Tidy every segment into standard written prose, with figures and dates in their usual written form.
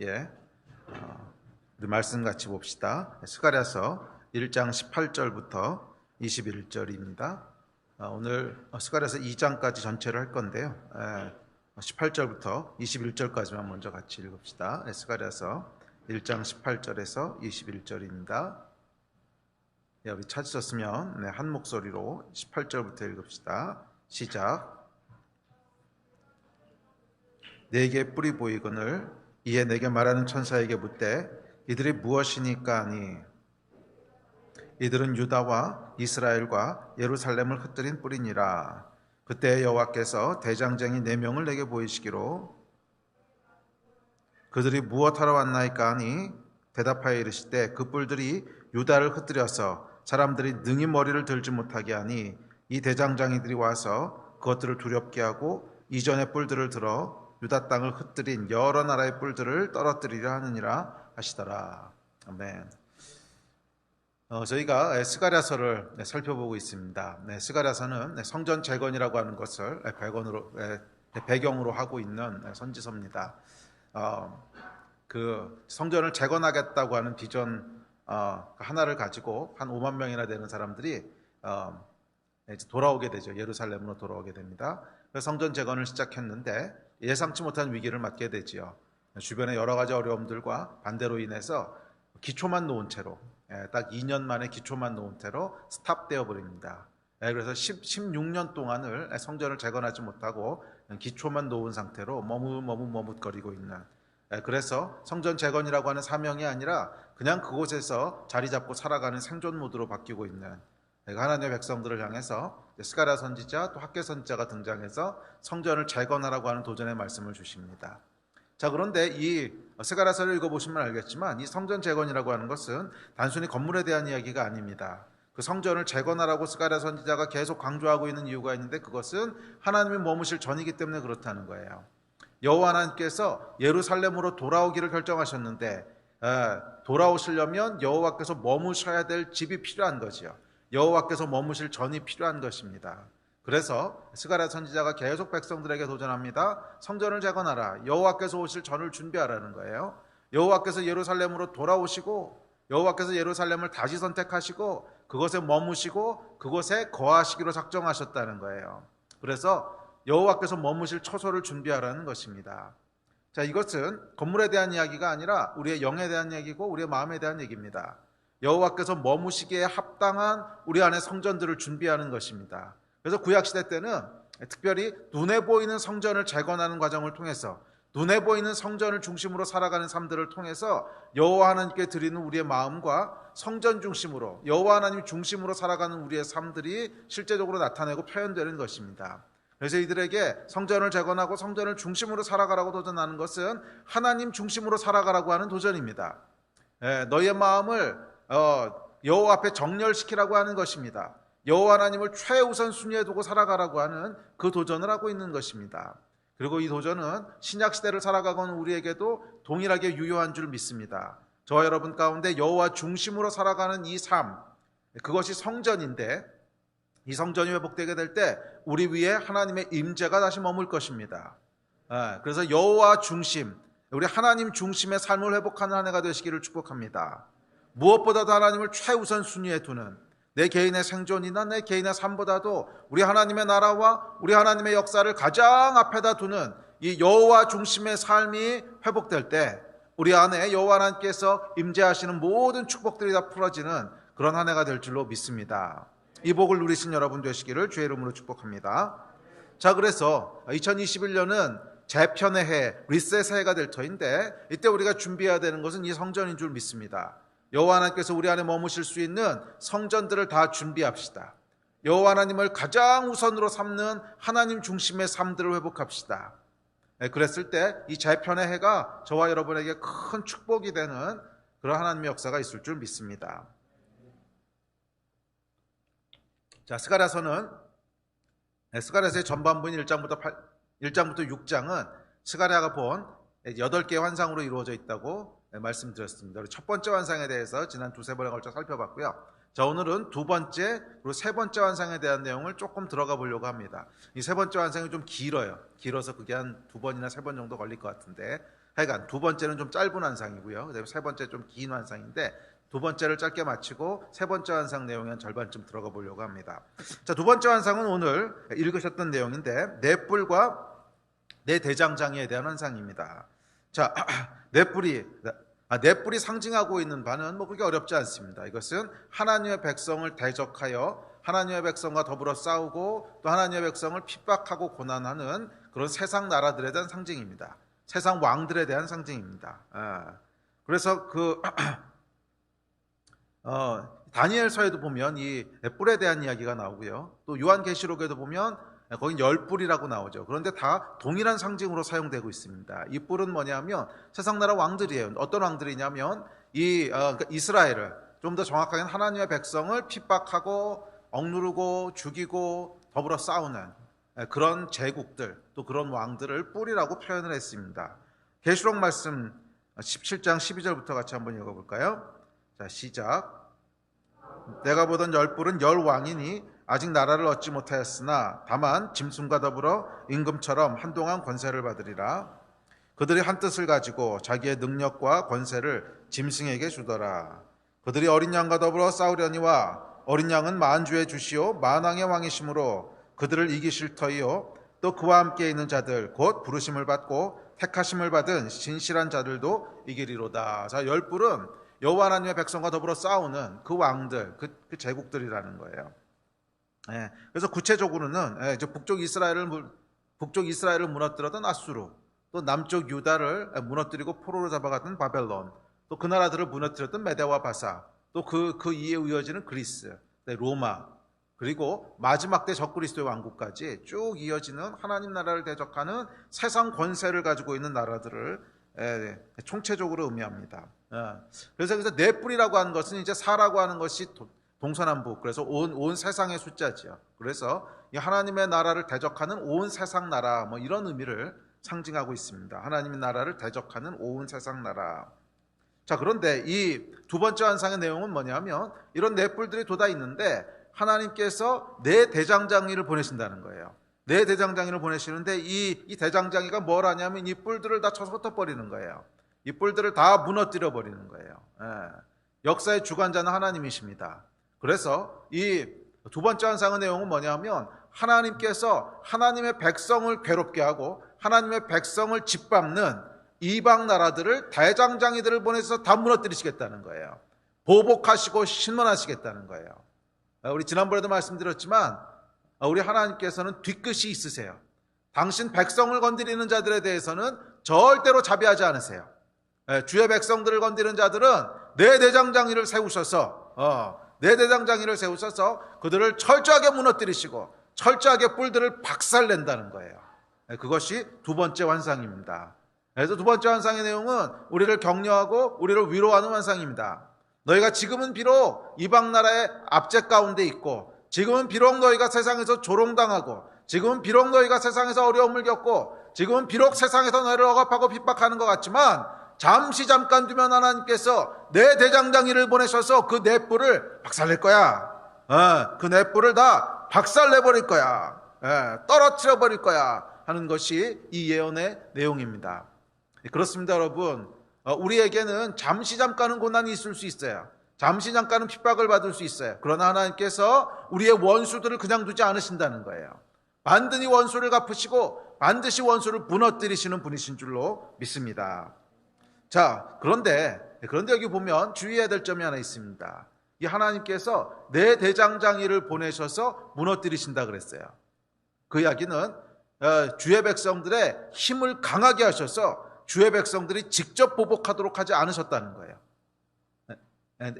예, 우리 말씀 같이 봅시다. 스가랴서 1장 18절부터 21절입니다. 오늘 스가랴서 2장까지 전체를 할 건데요. 18절부터 21절까지만 먼저 같이 읽읍시다. 스가랴서 1장 18절에서 21절입니다. 여기 찾으셨으면 한 목소리로 18절부터 읽읍시다. 시작. 내게 뿔이 보이거늘 이에 내게 말하는 천사에게 묻되 이들이 무엇이니까 하니 이들은 유다와 이스라엘과 예루살렘을 흩뜨린 뿔이니라. 그때 여호와께서 대장쟁이 4명을 내게 보이시기로 그들이 무엇하러 왔나이까 하니 대답하여 이르시되 그 뿔들이 유다를 흩뜨려서 사람들이 능히 머리를 들지 못하게 하니 이 대장장이들이 와서 그것들을 두렵게 하고 이전의 뿔들을 들어 유다 땅을 흩뜨린 여러 나라의 뿔들을 떨어뜨리려 하느니라 하시더라. 아멘. 저희가 스가랴서를 살펴보고 있습니다. 스가랴서는 성전 재건이라고 하는 것을 배경으로 하고 있는 선지서입니다. 그 성전을 재건하겠다고 하는 비전 하나를 가지고 한 5만 명이나 되는 사람들이 이제 돌아오게 되죠. 예루살렘으로 돌아오게 됩니다. 그래서 성전 재건을 시작했는데 예상치 못한 위기를 맞게 되지요. 주변에 여러 가지 어려움들과 반대로 인해서 기초만 놓은 채로 딱 2년 만에 기초만 놓은 채로 스탑되어 버립니다. 그래서 16년 동안을 성전을 재건하지 못하고 기초만 놓은 상태로 머뭇거리고 있는, 그래서 성전 재건이라고 하는 사명이 아니라 그냥 그곳에서 자리 잡고 살아가는 생존 모드로 바뀌고 있는 하나님의 백성들을 향해서 스가랴 선지자 또 학개 선지자가 등장해서 성전을 재건하라고 하는 도전의 말씀을 주십니다. 자, 그런데 이 스가랴서를 읽어보시면 알겠지만 이 성전 재건이라고 하는 것은 단순히 건물에 대한 이야기가 아닙니다. 그 성전을 재건하라고 스가랴 선지자가 계속 강조하고 있는 이유가 있는데 그것은 하나님이 머무실 전이기 때문에 그렇다는 거예요. 여호와 하나님께서 예루살렘으로 돌아오기를 결정하셨는데 돌아오시려면 여호와께서 머무셔야 될 집이 필요한 거지요. 여호와께서 머무실 전이 필요한 것입니다. 그래서 스가랴 선지자가 계속 백성들에게 도전합니다. 성전을 재건하라. 여호와께서 오실 전을 준비하라는 거예요. 여호와께서 예루살렘으로 돌아오시고 여호와께서 예루살렘을 다시 선택하시고 그곳에 머무시고 그곳에 거하시기로 작정하셨다는 거예요. 그래서 여호와께서 머무실 처소를 준비하라는 것입니다. 자, 이것은 건물에 대한 이야기가 아니라 우리의 영에 대한 얘기고 우리의 마음에 대한 얘기입니다. 여호와께서 머무시기에 합당한 우리 안에 성전들을 준비하는 것입니다. 그래서 구약시대 때는 특별히 눈에 보이는 성전을 재건하는 과정을 통해서 눈에 보이는 성전을 중심으로 살아가는 삶들을 통해서 여호와 하나님께 드리는 우리의 마음과 성전 중심으로 여호와 하나님 중심으로 살아가는 우리의 삶들이 실제적으로 나타내고 표현되는 것입니다. 그래서 이들에게 성전을 재건하고 성전을 중심으로 살아가라고 도전하는 것은 하나님 중심으로 살아가라고 하는 도전입니다. 너희의 마음을 여호와 앞에 정렬시키라고 하는 것입니다. 여호와 하나님을 최우선 순위에 두고 살아가라고 하는 그 도전을 하고 있는 것입니다. 그리고 이 도전은 신약시대를 살아가고는 우리에게도 동일하게 유효한 줄 믿습니다. 저와 여러분 가운데 여호와 중심으로 살아가는 이 삶, 그것이 성전인데 이 성전이 회복되게 될 때 우리 위에 하나님의 임재가 다시 머물 것입니다. 그래서 여호와 중심, 우리 하나님 중심의 삶을 회복하는 한 해가 되시기를 축복합니다. 무엇보다도 하나님을 최우선 순위에 두는 내 개인의 생존이나 내 개인의 삶보다도 우리 하나님의 나라와 우리 하나님의 역사를 가장 앞에다 두는 이 여호와 중심의 삶이 회복될 때 우리 안에 여호와 하나님께서 임재하시는 모든 축복들이 다 풀어지는 그런 한 해가 될 줄로 믿습니다. 이 복을 누리신 여러분 되시기를 주의 이름으로 축복합니다. 자, 그래서 2021년은 재편의 해, 리셋의 해가 될 터인데 이때 우리가 준비해야 되는 것은 이 성전인 줄 믿습니다. 여호와 하나님께서 우리 안에 머무실 수 있는 성전들을 다 준비합시다. 여호와 하나님을 가장 우선으로 삼는 하나님 중심의 삶들을 회복합시다. 그랬을 때 이 재편의 해가 저와 여러분에게 큰 축복이 되는 그런 하나님의 역사가 있을 줄 믿습니다. 자, 스가랴서의 전반부인 1장부터 6장은 스가랴가 본 8개의 환상으로 이루어져 있다고 말씀드렸습니다. 우리 첫 번째 환상에 대해서 지난 두세 번에 걸쳐 살펴봤고요. 자, 오늘은 두 번째 그리고 세 번째 환상에 대한 내용을 조금 들어가 보려고 합니다. 이 세 번째 환상이 좀 길어요. 길어서 그게 한 두 번이나 세 번 정도 걸릴 것 같은데, 하여간 두 번째는 좀 짧은 환상이고요. 그다음에 세 번째 좀 긴 환상인데, 두 번째를 짧게 마치고 세 번째 환상 내용에 한 절반쯤 들어가 보려고 합니다. 자, 두 번째 환상은 오늘 읽으셨던 내용인데, 네 뿔과 네 대장장이에 대한 환상입니다. 자, 네 뿔이 상징하고 있는 바는 뭐 그렇게 어렵지 않습니다. 이것은 하나님의 백성을 대적하여 하나님의 백성과 더불어 싸우고 또 하나님의 백성을 핍박하고 고난하는 그런 세상 나라들에 대한 상징입니다. 세상 왕들에 대한 상징입니다. 그래서 다니엘서에도 보면 이 뿔에 대한 이야기가 나오고요. 또 요한계시록에도 보면 거긴 10뿔이라고 나오죠. 그런데 다 동일한 상징으로 사용되고 있습니다. 이 뿔은 뭐냐면 세상 나라 왕들이에요. 어떤 왕들이냐면 그러니까 이스라엘을, 좀 더 정확하게는 하나님의 백성을 핍박하고 억누르고 죽이고 더불어 싸우는 그런 제국들, 또 그런 왕들을 뿔이라고 표현을 했습니다. 계시록 말씀 17장 12절부터 같이 한번 읽어볼까요? 자, 시작. 내가 보던 10뿔은 10왕이니 아직 나라를 얻지 못하였으나 다만 짐승과 더불어 임금처럼 한동안 권세를 받으리라. 그들이 한 뜻을 가지고 자기의 능력과 권세를 짐승에게 주더라. 그들이 어린 양과 더불어 싸우려니와 어린 양은 만주의 주시오 만왕의 왕이시므로 그들을 이기실 터이요 또 그와 함께 있는 자들 곧 부르심을 받고 택하심을 받은 진실한 자들도 이기리로다. 자, 10뿔은 여호와 하나님의 백성과 더불어 싸우는 그 왕들, 그 제국들이라는 거예요. 그래서 구체적으로는 북쪽 이스라엘을 무너뜨렸던 아수르, 또 남쪽 유다를 무너뜨리고 포로로 잡아갔던 바벨론, 또 그 나라들을 무너뜨렸던 메대와 바사, 또 그 이에 이어지는 그리스, 로마, 그리고 마지막 때 적그리스도의 왕국까지 쭉 이어지는 하나님 나라를 대적하는 세상 권세를 가지고 있는 나라들을 총체적으로 의미합니다. 그래서 네 뿔이라고 하는 것은 이제 사라고 하는 것이 동서남북, 그래서 온 세상의 숫자지요. 그래서 이 하나님의 나라를 대적하는 온 세상 나라, 뭐 이런 의미를 상징하고 있습니다. 하나님의 나라를 대적하는 온 세상 나라. 자, 그런데 이 두 번째 환상의 내용은 뭐냐면 이런 네 뿔들이 돋아 있는데 하나님께서 네 대장장이를 보내신다는 거예요. 네 대장장이를 보내시는데 이 대장장이가 뭘 하냐면 이 뿔들을 다 쳐서 흩어버리는 거예요. 이 뿔들을 다 무너뜨려 버리는 거예요. 역사의 주관자는 하나님이십니다. 그래서 이 두 번째 환상의 내용은 뭐냐면 하나님께서 하나님의 백성을 괴롭게 하고 하나님의 백성을 짓밟는 이방 나라들을 대장장이들을 보내서 다 무너뜨리시겠다는 거예요. 보복하시고 신문하시겠다는 거예요. 우리 지난번에도 말씀드렸지만 우리 하나님께서는 뒤끝이 있으세요. 당신 백성을 건드리는 자들에 대해서는 절대로 자비하지 않으세요. 주의 백성들을 건드리는 자들은 내 대장장이를 세우셔서 그들을 철저하게 무너뜨리시고 철저하게 뿔들을 박살낸다는 거예요. 그것이 두 번째 환상입니다. 그래서 두 번째 환상의 내용은 우리를 격려하고 우리를 위로하는 환상입니다. 너희가 지금은 비록 이방 나라의 압제 가운데 있고, 지금은 비록 너희가 세상에서 조롱당하고, 지금은 비록 너희가 세상에서 어려움을 겪고, 지금은 비록 세상에서 너희를 억압하고 핍박하는 것 같지만 잠깐 두면 하나님께서 내 대장장이를 보내셔서 그 네 뿔을 박살낼 거야. 그 네 뿔을 다 박살내버릴 거야. 떨어뜨려 버릴 거야 하는 것이 이 예언의 내용입니다. 그렇습니다, 여러분. 우리에게는 잠깐은 고난이 있을 수 있어요. 잠깐은 핍박을 받을 수 있어요. 그러나 하나님께서 우리의 원수들을 그냥 두지 않으신다는 거예요. 반드시 원수를 갚으시고 반드시 원수를 무너뜨리시는 분이신 줄로 믿습니다. 자, 그런데 여기 보면 주의해야 될 점이 하나 있습니다. 이 하나님께서 내 대장장이를 보내셔서 무너뜨리신다 그랬어요. 그 이야기는 주의 백성들의 힘을 강하게 하셔서 주의 백성들이 직접 보복하도록 하지 않으셨다는 거예요.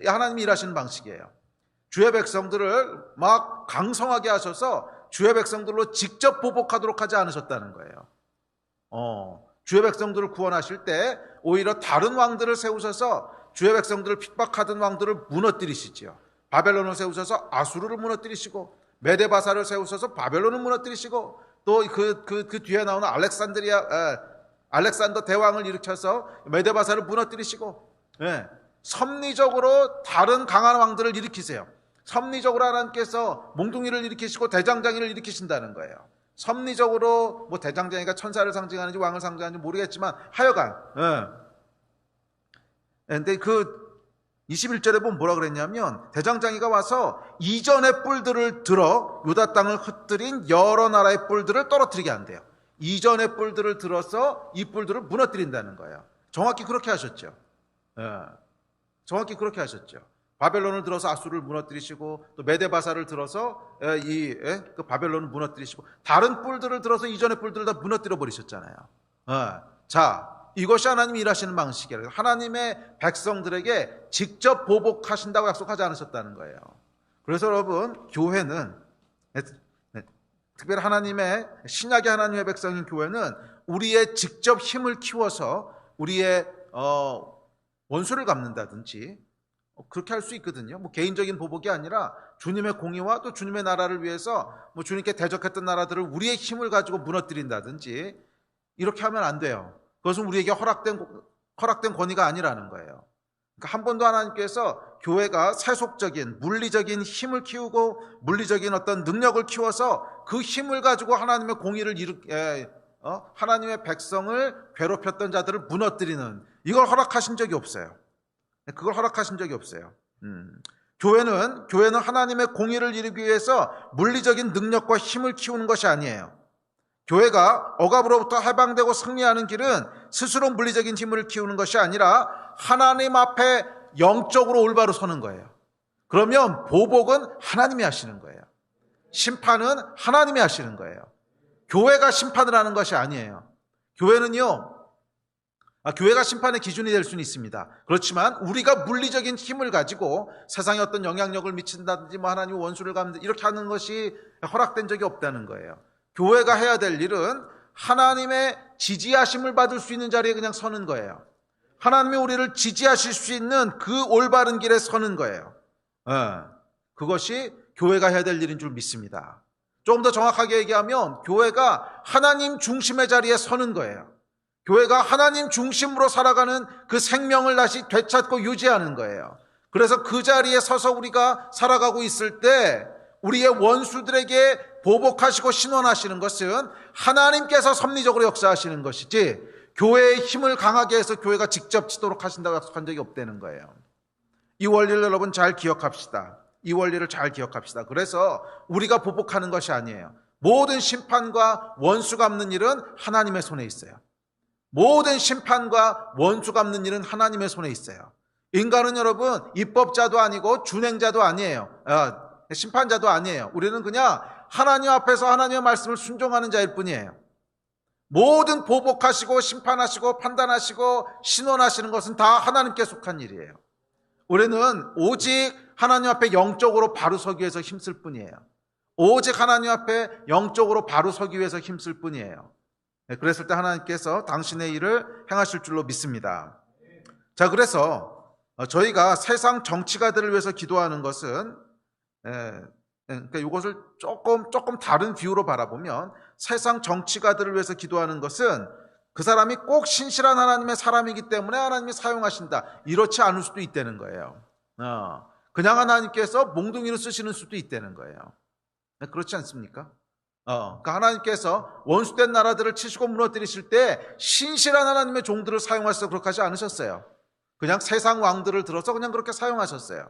하나님이 일하시는 방식이에요. 주의 백성들을 막 강성하게 하셔서 주의 백성들로 직접 보복하도록 하지 않으셨다는 거예요. 주의 백성들을 구원하실 때 오히려 다른 왕들을 세우셔서 주의 백성들을 핍박하던 왕들을 무너뜨리시지요. 바벨론을 세우셔서 아수르를 무너뜨리시고, 메데바사를 세우셔서 바벨론을 무너뜨리시고, 또 그 뒤에 나오는 알렉산더 대왕을 일으켜서 메데바사를 무너뜨리시고, 섭리적으로 다른 강한 왕들을 일으키세요. 섭리적으로 하나님께서 몽둥이를 일으키시고 대장장이를 일으키신다는 거예요. 섭리적으로 뭐 대장장이가 천사를 상징하는지 왕을 상징하는지 모르겠지만 하여간 근데 그 21절에 보면 뭐라 그랬냐면 대장장이가 와서 이전의 뿔들을 들어 유다 땅을 흩뜨린 여러 나라의 뿔들을 떨어뜨리게 한대요. 이전의 뿔들을 들어서 이 뿔들을 무너뜨린다는 거예요. 정확히 그렇게 하셨죠. 정확히 그렇게 하셨죠. 바벨론을 들어서 아수르를 무너뜨리시고 또 메데바사를 들어서 그 바벨론을 무너뜨리시고 다른 뿔들을 들어서 이전의 뿔들을 다 무너뜨려 버리셨잖아요. 자, 이것이 하나님이 일하시는 방식이에요. 하나님의 백성들에게 직접 보복하신다고 약속하지 않으셨다는 거예요. 그래서 여러분, 교회는 특별히 하나님의 신약의 하나님의 백성인 교회는 우리의 직접 힘을 키워서 우리의 원수를 갚는다든지 그렇게 할 수 있거든요. 뭐 개인적인 보복이 아니라 주님의 공의와 또 주님의 나라를 위해서 뭐 주님께 대적했던 나라들을 우리의 힘을 가지고 무너뜨린다든지 이렇게 하면 안 돼요. 그것은 우리에게 허락된 권위가 아니라는 거예요. 그러니까 한 번도 하나님께서 교회가 세속적인 물리적인 힘을 키우고 물리적인 어떤 능력을 키워서 그 힘을 가지고 하나님의 공의를 하나님의 백성을 괴롭혔던 자들을 무너뜨리는 이걸 허락하신 적이 없어요. 그걸 허락하신 적이 없어요. 교회는 하나님의 공의를 이루기 위해서 물리적인 능력과 힘을 키우는 것이 아니에요. 교회가 억압으로부터 해방되고 승리하는 길은 스스로 물리적인 힘을 키우는 것이 아니라 하나님 앞에 영적으로 올바로 서는 거예요. 그러면 보복은 하나님이 하시는 거예요. 심판은 하나님이 하시는 거예요. 교회가 심판을 하는 것이 아니에요. 교회가 심판의 기준이 될 수는 있습니다. 그렇지만 우리가 물리적인 힘을 가지고 세상에 어떤 영향력을 미친다든지 뭐 하나님 원수를 갚는다 이렇게 하는 것이 허락된 적이 없다는 거예요. 교회가 해야 될 일은 하나님의 지지하심을 받을 수 있는 자리에 그냥 서는 거예요. 하나님이 우리를 지지하실 수 있는 그 올바른 길에 서는 거예요. 그것이 교회가 해야 될 일인 줄 믿습니다. 조금 더 정확하게 얘기하면 교회가 하나님 중심의 자리에 서는 거예요. 교회가 하나님 중심으로 살아가는 그 생명을 다시 되찾고 유지하는 거예요. 그래서 그 자리에 서서 우리가 살아가고 있을 때 우리의 원수들에게 보복하시고 신원하시는 것은 하나님께서 섭리적으로 역사하시는 것이지 교회의 힘을 강하게 해서 교회가 직접 치도록 하신다고 약속한 적이 없다는 거예요. 이 원리를 여러분 잘 기억합시다. 이 원리를 잘 기억합시다. 그래서 우리가 보복하는 것이 아니에요. 모든 심판과 원수 갚는 일은 하나님의 손에 있어요. 모든 심판과 원수 갚는 일은 하나님의 손에 있어요. 인간은 여러분 입법자도 아니고 준행자도 아니에요. 심판자도 아니에요. 우리는 그냥 하나님 앞에서 하나님의 말씀을 순종하는 자일 뿐이에요. 모든 보복하시고 심판하시고 판단하시고 신원하시는 것은 다 하나님께 속한 일이에요. 우리는 오직 하나님 앞에 영적으로 바로 서기 위해서 힘쓸 뿐이에요. 오직 하나님 앞에 영적으로 바로 서기 위해서 힘쓸 뿐이에요. 그랬을 때 하나님께서 당신의 일을 행하실 줄로 믿습니다. 자, 그래서 저희가 세상 정치가들을 위해서 기도하는 것은 그러니까 이것을 조금 다른 뷰로 바라보면 세상 정치가들을 위해서 기도하는 것은 그 사람이 꼭 신실한 하나님의 사람이기 때문에 하나님이 사용하신다 이렇지 않을 수도 있다는 거예요. 그냥 하나님께서 몽둥이를 쓰시는 수도 있다는 거예요. 그렇지 않습니까? 그러니까 하나님께서 원수된 나라들을 치시고 무너뜨리실 때 신실한 하나님의 종들을 사용하셔서 그렇게 하지 않으셨어요. 그냥 세상 왕들을 들어서 그냥 그렇게 사용하셨어요.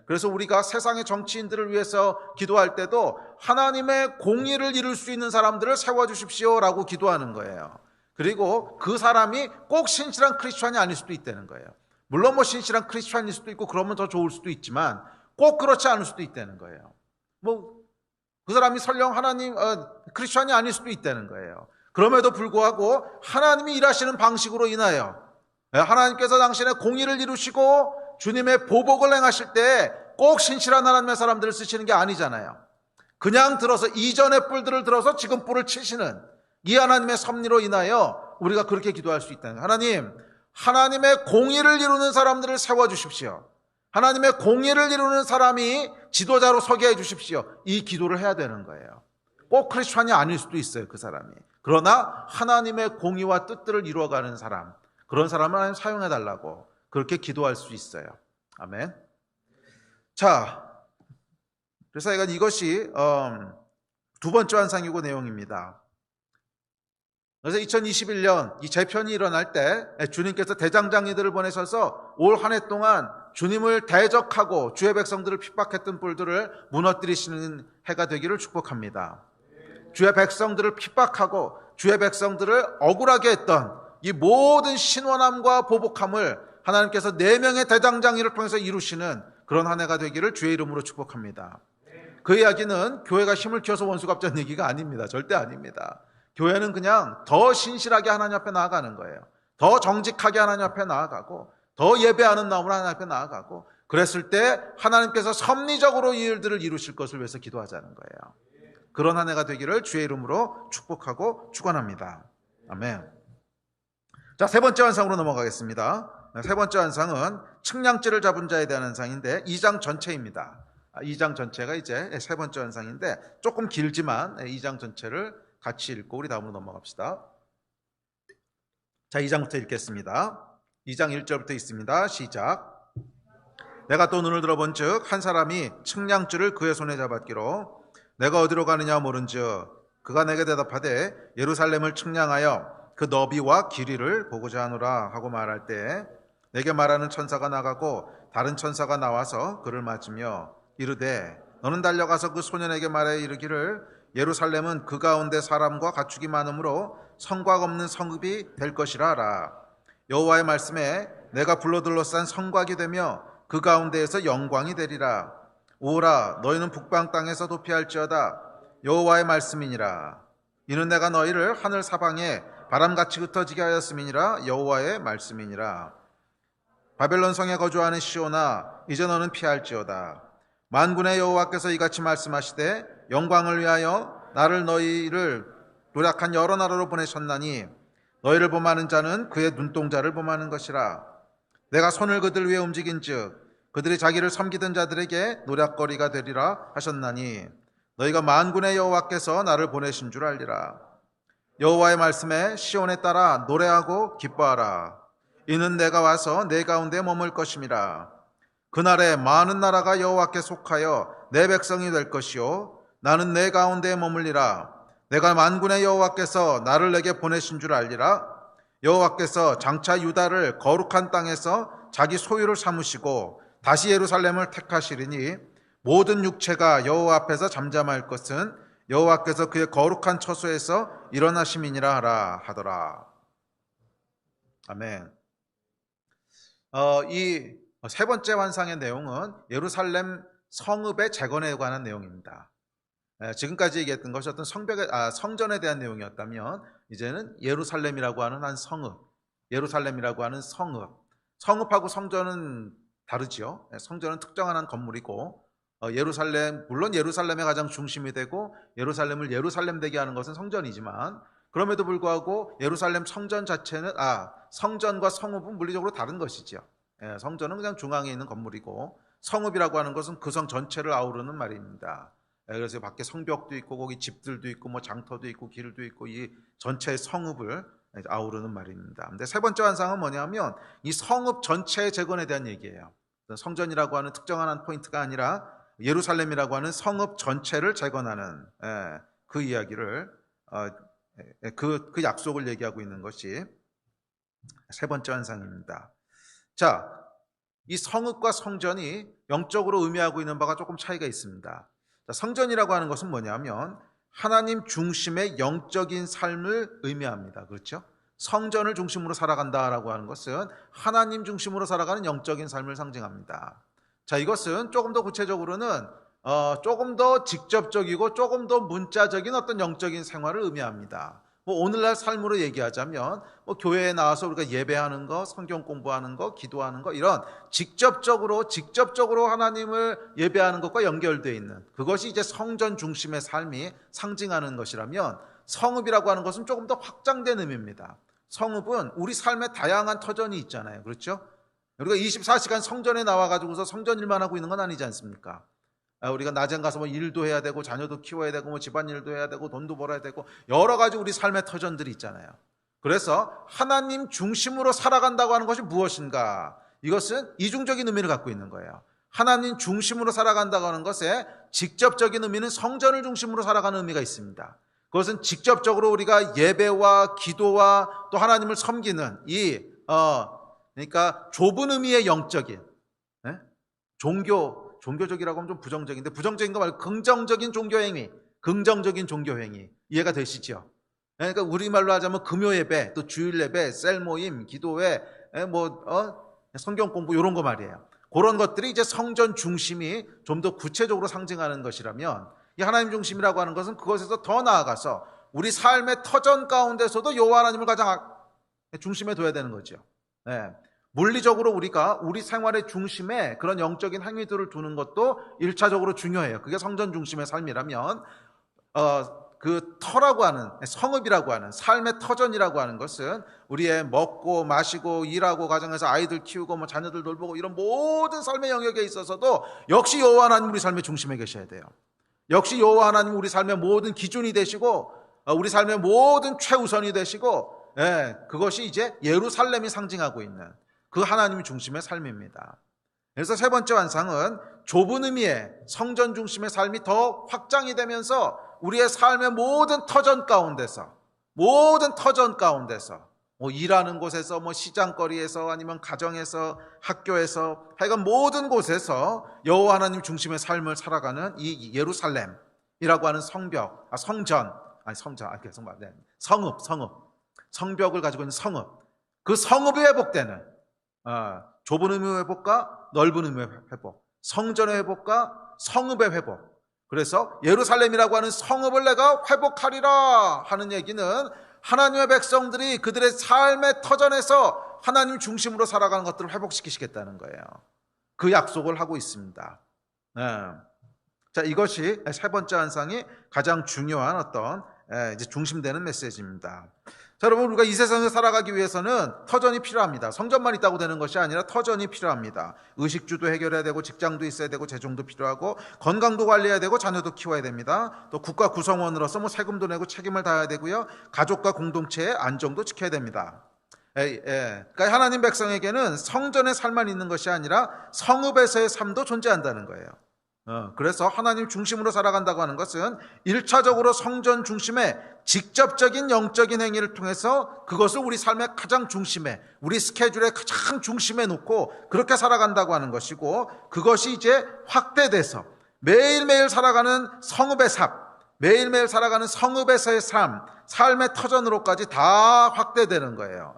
그래서 우리가 세상의 정치인들을 위해서 기도할 때도 하나님의 공의를 이룰 수 있는 사람들을 세워주십시오라고 기도하는 거예요. 그리고 그 사람이 꼭 신실한 크리스찬이 아닐 수도 있다는 거예요. 물론 뭐 신실한 크리스찬일 수도 있고 그러면 더 좋을 수도 있지만 꼭 그렇지 않을 수도 있다는 거예요. 뭐 그 사람이 설령 하나님 크리스찬이 아닐 수도 있다는 거예요. 그럼에도 불구하고 하나님이 일하시는 방식으로 인하여 하나님께서 당신의 공의를 이루시고 주님의 보복을 행하실 때 꼭 신실한 하나님의 사람들을 쓰시는 게 아니잖아요. 그냥 들어서 이전의 뿔들을 들어서 지금 뿔을 치시는 이 하나님의 섭리로 인하여 우리가 그렇게 기도할 수 있다는 거예요. 하나님의 공의를 이루는 사람들을 세워주십시오. 하나님의 공의를 이루는 사람이 지도자로 서게 해주십시오. 이 기도를 해야 되는 거예요. 꼭 크리스찬이 아닐 수도 있어요, 그 사람이. 그러나 하나님의 공의와 뜻들을 이루어가는 사람, 그런 사람을 하나님 사용해달라고 그렇게 기도할 수 있어요. 아멘. 자, 그래서 이것이 두 번째 환상이고 내용입니다. 그래서 2021년 이 재편이 일어날 때 주님께서 대장장이들을 보내셔서 올 한 해 동안 주님을 대적하고 주의 백성들을 핍박했던 뿔들을 무너뜨리시는 해가 되기를 축복합니다. 주의 백성들을 핍박하고 주의 백성들을 억울하게 했던 이 모든 신원함과 보복함을 하나님께서 4명의 대장장이를 통해서 이루시는 그런 한 해가 되기를 주의 이름으로 축복합니다. 그 이야기는 교회가 힘을 키워서 원수 갚자는 얘기가 아닙니다. 절대 아닙니다. 교회는 그냥 더 신실하게 하나님 앞에 나아가는 거예요. 더 정직하게 하나님 앞에 나아가고 더 예배하는 마음으로 하나님 앞에 나아가고, 그랬을 때 하나님께서 섭리적으로 이 일들을 이루실 것을 위해서 기도하자는 거예요. 그런 한 해가 되기를 주의 이름으로 축복하고 축원합니다. 아멘. 자, 세 번째 환상으로 넘어가겠습니다. 세 번째 환상은 측량지를 잡은 자에 대한 환상인데 2장 전체입니다. 2장 전체가 이제 세 번째 환상인데 조금 길지만 2장 전체를 같이 읽고 우리 다음으로 넘어갑시다. 자, 2장부터 읽겠습니다. 2장 1절부터 있습니다. 시작. 내가 또 눈을 들어본 즉 한 사람이 측량줄을 그의 손에 잡았기로 내가 어디로 가느냐 모른즉 그가 내게 대답하되 예루살렘을 측량하여 그 너비와 길이를 보고자 하노라 하고 말할 때 내게 말하는 천사가 나가고 다른 천사가 나와서 그를 맞으며 이르되 너는 달려가서 그 소년에게 말해 이르기를 예루살렘은 그 가운데 사람과 가축이 많으므로 성곽 없는 성읍이 될 것이라 하라. 여호와의 말씀에 내가 불로 둘러싼 성곽이 되며 그 가운데에서 영광이 되리라. 오라 너희는 북방 땅에서 도피할지어다. 여호와의 말씀이니라. 이는 내가 너희를 하늘 사방에 바람같이 흩어지게 하였음이니라. 여호와의 말씀이니라. 바벨론 성에 거주하는 시온아 이제 너는 피할지어다. 만군의 여호와께서 이같이 말씀하시되 영광을 위하여 나를 너희를 노력한 여러 나라로 보내셨나니 너희를 범하는 자는 그의 눈동자를 범하는 것이라. 내가 손을 그들 위에 움직인즉 그들이 자기를 섬기던 자들에게 노략거리가 되리라 하셨나니 너희가 만군의 여호와께서 나를 보내신 줄 알리라. 여호와의 말씀에 시온에 따라 노래하고 기뻐하라. 이는 내가 와서 내 가운데 머물 것임이라. 그날에 많은 나라가 여호와께 속하여 내 백성이 될 것이요 나는 내 가운데 머물리라. 내가 만군의 여호와께서 나를 내게 보내신 줄 알리라. 여호와께서 장차 유다를 거룩한 땅에서 자기 소유를 삼으시고 다시 예루살렘을 택하시리니 모든 육체가 여호와 앞에서 잠잠할 것은 여호와께서 그의 거룩한 처소에서 일어나심이니라 하라 하더라. 아멘. 이 세 번째 환상의 내용은 예루살렘 성읍의 재건에 관한 내용입니다. 지금까지 얘기했던 것이 어떤 성전에 대한 내용이었다면 이제는 예루살렘이라고 하는 한 성읍, 예루살렘이라고 하는 성읍, 성읍하고 성전은 다르죠. 성전은 특정한 한 건물이고 예루살렘, 물론 예루살렘의 가장 중심이 되고 예루살렘을 예루살렘 되게 하는 것은 성전이지만 그럼에도 불구하고 예루살렘 성전 자체는 성전과 성읍은 물리적으로 다른 것이죠. 성전은 그냥 중앙에 있는 건물이고 성읍이라고 하는 것은 그 성 전체를 아우르는 말입니다. 그래서 밖에 성벽도 있고 거기 집들도 있고 뭐 장터도 있고 길도 있고 이 전체의 성읍을 아우르는 말입니다. 근데 세 번째 환상은 뭐냐면 이 성읍 전체의 재건에 대한 얘기예요. 성전이라고 하는 특정한 한 포인트가 아니라 예루살렘이라고 하는 성읍 전체를 재건하는 그 이야기를 그 약속을 얘기하고 있는 것이 세 번째 환상입니다. 자, 이 성읍과 성전이 영적으로 의미하고 있는 바가 조금 차이가 있습니다. 성전이라고 하는 것은 뭐냐면 하나님 중심의 영적인 삶을 의미합니다. 그렇죠? 성전을 중심으로 살아간다라고 하는 것은 하나님 중심으로 살아가는 영적인 삶을 상징합니다. 자, 이것은 조금 더 구체적으로는 조금 더 직접적이고 조금 더 문자적인 어떤 영적인 생활을 의미합니다. 오늘날 삶으로 얘기하자면 교회에 나와서 우리가 예배하는 거, 성경 공부하는 거, 기도하는 거 이런 직접적으로 하나님을 예배하는 것과 연결되어 있는 그것이 이제 성전 중심의 삶이 상징하는 것이라면 성읍이라고 하는 것은 조금 더 확장된 의미입니다. 성읍은 우리 삶의 다양한 터전이 있잖아요. 그렇죠? 우리가 24시간 성전에 나와가지고서 성전 일만 하고 있는 건 아니지 않습니까? 우리가 낮엔 가서 뭐 일도 해야 되고 자녀도 키워야 되고 뭐 집안일도 해야 되고 돈도 벌어야 되고 여러 가지 우리 삶의 터전들이 있잖아요. 그래서 하나님 중심으로 살아간다고 하는 것이 무엇인가? 이것은 이중적인 의미를 갖고 있는 거예요. 하나님 중심으로 살아간다고 하는 것에 직접적인 의미는 성전을 중심으로 살아가는 의미가 있습니다. 그것은 직접적으로 우리가 예배와 기도와 또 하나님을 섬기는 그러니까 좁은 의미의 영적인 종교적이라고 하면 좀 부정적인데, 부정적인 거 말고 긍정적인 종교행위, 긍정적인 종교행위 이해가 되시죠? 그러니까 우리말로 하자면 금요예배, 또 주일예배, 셀모임, 기도회, 성경 공부 이런 거 말이에요. 그런 것들이 이제 성전 중심이 좀 더 구체적으로 상징하는 것이라면, 이 하나님 중심이라고 하는 것은 그것에서 더 나아가서 우리 삶의 터전 가운데서도 여호와 하나님을 가장 중심에 둬야 되는 거죠. 물리적으로 우리가 우리 생활의 중심에 그런 영적인 행위들을 두는 것도 1차적으로 중요해요. 그게 성전 중심의 삶이라면, 그 터라고 하는, 성읍이라고 하는, 삶의 터전이라고 하는 것은 우리의 먹고 마시고 일하고 가정에서 아이들 키우고 자녀들 돌보고 이런 모든 삶의 영역에 있어서도 역시 여호와 하나님 우리 삶의 중심에 계셔야 돼요. 역시 여호와 하나님 우리 삶의 모든 기준이 되시고, 우리 삶의 모든 최우선이 되시고, 그것이 이제 예루살렘이 상징하고 있는 그 하나님 중심의 삶입니다. 그래서 세 번째 환상은 좁은 의미의 성전 중심의 삶이 더 확장이 되면서 우리의 삶의 모든 터전 가운데서 일하는 곳에서 시장거리에서 아니면 가정에서 학교에서 하여간 모든 곳에서 여호와 하나님 중심의 삶을 살아가는 이 예루살렘이라고 하는 성벽, 성벽을 가지고 있는 성읍, 그 성읍이 회복되는, 좁은 의미의 회복과 넓은 의미의 회복, 성전의 회복과 성읍의 회복. 그래서 예루살렘이라고 하는 성읍을 내가 회복하리라 하는 얘기는 하나님의 백성들이 그들의 삶의 터전에서 하나님 중심으로 살아가는 것들을 회복시키시겠다는 거예요. 그 약속을 하고 있습니다. 자, 이것이 세 번째 환상이 가장 중요한 이제 중심되는 메시지입니다. 자, 여러분, 우리가 이 세상에 살아가기 위해서는 터전이 필요합니다. 성전만 있다고 되는 것이 아니라 터전이 필요합니다. 의식주도 해결해야 되고, 직장도 있어야 되고, 재정도 필요하고, 건강도 관리해야 되고, 자녀도 키워야 됩니다. 또 국가 구성원으로서 세금도 내고 책임을 다해야 되고요. 가족과 공동체의 안정도 지켜야 됩니다. 그러니까 하나님 백성에게는 성전의 삶만 있는 것이 아니라 성읍에서의 삶도 존재한다는 거예요. 그래서 하나님 중심으로 살아간다고 하는 것은 1차적으로 성전 중심의 직접적인 영적인 행위를 통해서 그것을 우리 삶의 가장 중심에, 우리 스케줄의 가장 중심에 놓고 그렇게 살아간다고 하는 것이고, 그것이 이제 확대돼서 매일매일 살아가는 성읍의 삶, 매일매일 살아가는 성읍에서의 삶의 터전으로까지 다 확대되는 거예요.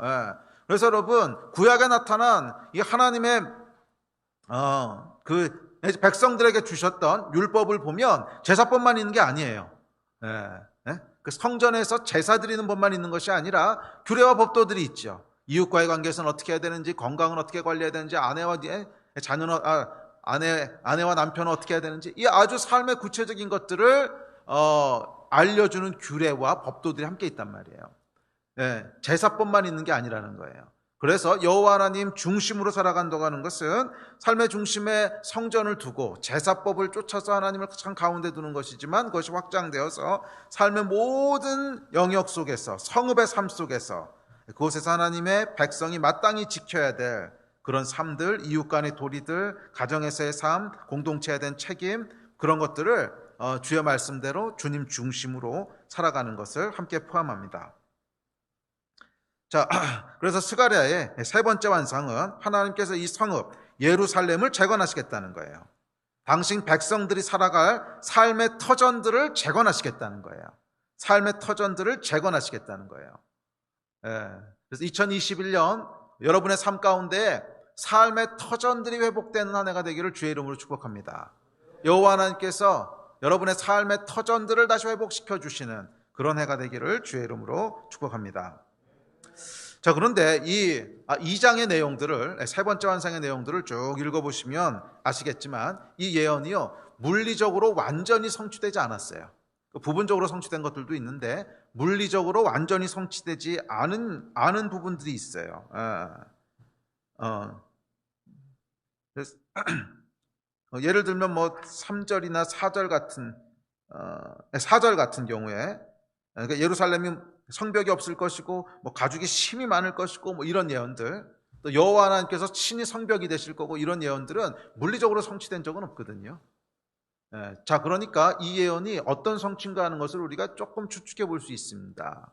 그래서 여러분, 구약에 나타난 이 하나님의 백성들에게 주셨던 율법을 보면 제사법만 있는 게 아니에요. 그 성전에서 제사 드리는 법만 있는 것이 아니라 규례와 법도들이 있죠. 이웃과의 관계에서는 어떻게 해야 되는지, 건강은 어떻게 관리해야 되는지, 아내와 남편은 어떻게 해야 되는지, 이 아주 삶의 구체적인 것들을 알려주는 규례와 법도들이 함께 있단 말이에요. 제사법만 있는 게 아니라는 거예요. 그래서 여호와 하나님 중심으로 살아간다고 하는 것은 삶의 중심에 성전을 두고 제사법을 쫓아서 하나님을 참 가운데 두는 것이지만, 그것이 확장되어서 삶의 모든 영역 속에서, 성읍의 삶 속에서, 그곳에서 하나님의 백성이 마땅히 지켜야 될 그런 삶들, 이웃 간의 도리들, 가정에서의 삶, 공동체에 대한 책임, 그런 것들을 주의 말씀대로 주님 중심으로 살아가는 것을 함께 포함합니다. 자, 그래서 스가랴의 세 번째 환상은 하나님께서 이 성읍 예루살렘을 재건하시겠다는 거예요. 당신 백성들이 살아갈 삶의 터전들을 재건하시겠다는 거예요. 삶의 터전들을 재건하시겠다는 거예요. 그래서 2021년 여러분의 삶 가운데 삶의 터전들이 회복되는 한 해가 되기를 주의 이름으로 축복합니다. 여호와 하나님께서 여러분의 삶의 터전들을 다시 회복시켜 주시는 그런 해가 되기를 주의 이름으로 축복합니다. 자, 그런데 이 2장의 내용들을, 세 번째 환상의 내용들을 쭉 읽어보시면 아시겠지만, 이 예언이요, 물리적으로 완전히 성취되지 않았어요. 부분적으로 성취된 것들도 있는데 물리적으로 완전히 성취되지 않은 부분들이 있어요. 그래서 예를 들면 3절이나 4절 같은 경우에, 그러니까 예루살렘이 성벽이 없을 것이고 가죽이 심이 많을 것이고 이런 예언들, 또 여호와 하나님께서 친히 성벽이 되실 거고, 이런 예언들은 물리적으로 성취된 적은 없거든요. 자, 그러니까 이 예언이 어떤 성취인가 하는 것을 우리가 조금 추측해 볼 수 있습니다.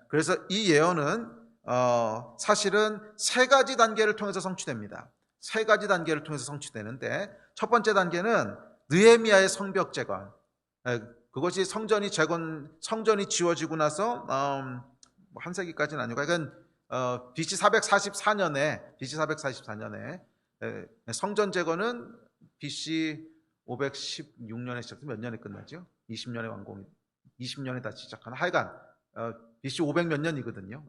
그래서 이 예언은 사실은 세 가지 단계를 통해서 성취됩니다. 세 가지 단계를 통해서 성취되는데, 첫 번째 단계는 느헤미야의 성벽 재건. 그것이 성전이 지어지고 나서 한 세기까지는 아니고, 그러니까 BC 444년에 성전 재건은 BC 516년에 시작해서 몇 년에 끝나죠? 20년에 다 시작하나? 하여간 BC 500 몇 년이거든요.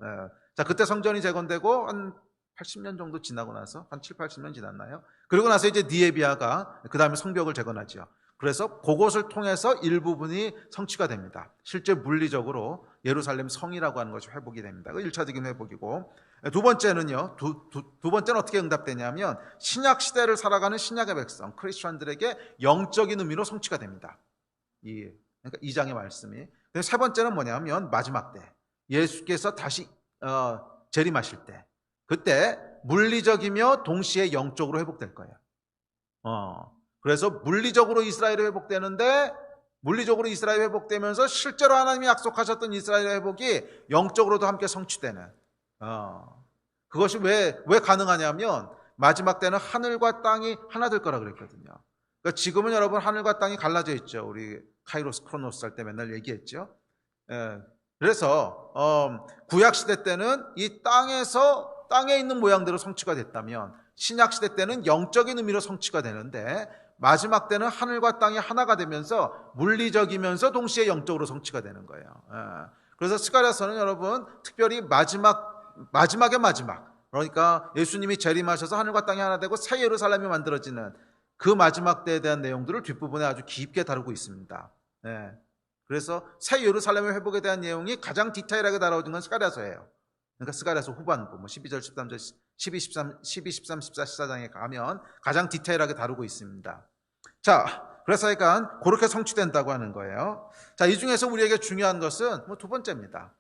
자, 그때 성전이 재건되고 한 80년 정도 지나고 나서, 한 7, 80년 지났나요? 그리고 나서 이제 느헤미야가 그 다음에 성벽을 재건하죠. 그래서 그것을 통해서 일부분이 성취가 됩니다. 실제 물리적으로 예루살렘 성이라고 하는 것이 회복이 됩니다. 그 1차적인 회복이고, 두 번째는요, 두 번째는 어떻게 응답되냐면, 신약 시대를 살아가는 신약의 백성, 크리스천들에게 영적인 의미로 성취가 됩니다. 그러니까 2장의 말씀이. 세 번째는 뭐냐면, 마지막 때 예수께서 다시 재림하실 때, 그때 물리적이며 동시에 영적으로 회복될 거예요. 그래서 물리적으로 이스라엘이 회복되는데, 물리적으로 이스라엘이 회복되면서 실제로 하나님이 약속하셨던 이스라엘의 회복이 영적으로도 함께 성취되는, 그것이 왜 가능하냐면, 마지막 때는 하늘과 땅이 하나 될 거라 그랬거든요. 그러니까 지금은 여러분 하늘과 땅이 갈라져 있죠. 우리 카이로스 크로노스 할 때 맨날 얘기했죠. 그래서 구약 시대 때는 이 땅에 있는 모양대로 성취가 됐다면, 신약 시대 때는 영적인 의미로 성취가 되는데, 마지막 때는 하늘과 땅이 하나가 되면서 물리적이면서 동시에 영적으로 성취가 되는 거예요. 그래서 스가랴서는 여러분 특별히 마지막의 마지막, 그러니까 예수님이 재림하셔서 하늘과 땅이 하나 되고 새 예루살렘이 만들어지는 그 마지막 때에 대한 내용들을 뒷부분에 아주 깊게 다루고 있습니다. 그래서 새 예루살렘의 회복에 대한 내용이 가장 디테일하게 다뤄진 건 스가랴서예요. 그러니까 스가랴서 후반부 12절, 13절, 12, 13, 14, 14장에 가면 가장 디테일하게 다루고 있습니다. 자, 그래서 약간 그렇게 성취된다고 하는 거예요. 자, 이 중에서 우리에게 중요한 것은 두 번째입니다.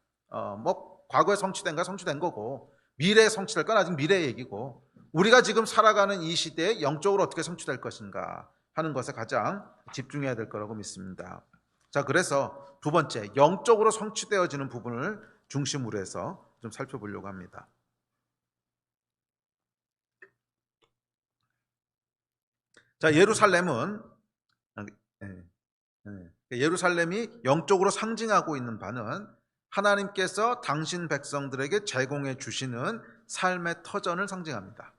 과거에 성취된 거고, 미래에 성취될 건 아직 미래의 얘기고, 우리가 지금 살아가는 이 시대에 영적으로 어떻게 성취될 것인가 하는 것에 가장 집중해야 될 거라고 믿습니다. 자, 그래서 두 번째, 영적으로 성취되어지는 부분을 중심으로 해서 좀 살펴보려고 합니다. 자, 예루살렘이 영적으로 상징하고 있는 바는 하나님께서 당신 백성들에게 제공해 주시는 삶의 터전을 상징합니다.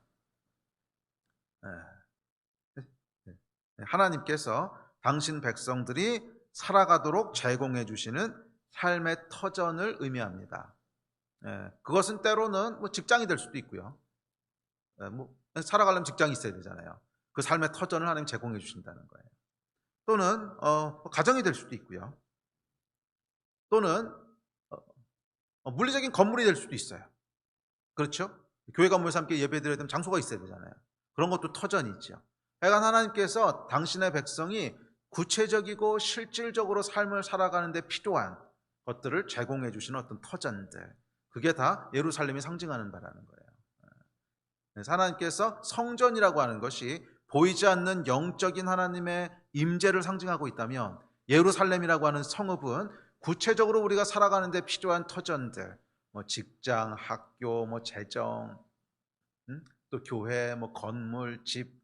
하나님께서 당신 백성들이 살아가도록 제공해 주시는 삶의 터전을 의미합니다. 그것은 때로는 직장이 될 수도 있고요. 살아가려면 직장이 있어야 되잖아요. 그 삶의 터전을 하나님 제공해 주신다는 거예요. 또는 가정이 될 수도 있고요. 또는 물리적인 건물이 될 수도 있어요. 그렇죠? 교회 건물에서 함께 예배드려야 되면 장소가 있어야 되잖아요. 그런 것도 터전이죠. 하여간 하나님께서 당신의 백성이 구체적이고 실질적으로 삶을 살아가는 데 필요한 것들을 제공해 주시는 어떤 터전들, 그게 다 예루살렘이 상징하는 바라는 거예요. 그래서 하나님께서 성전이라고 하는 것이 보이지 않는 영적인 하나님의 임재를 상징하고 있다면, 예루살렘이라고 하는 성읍은 구체적으로 우리가 살아가는 데 필요한 터전들, 직장, 학교, 재정, 또 교회, 건물, 집,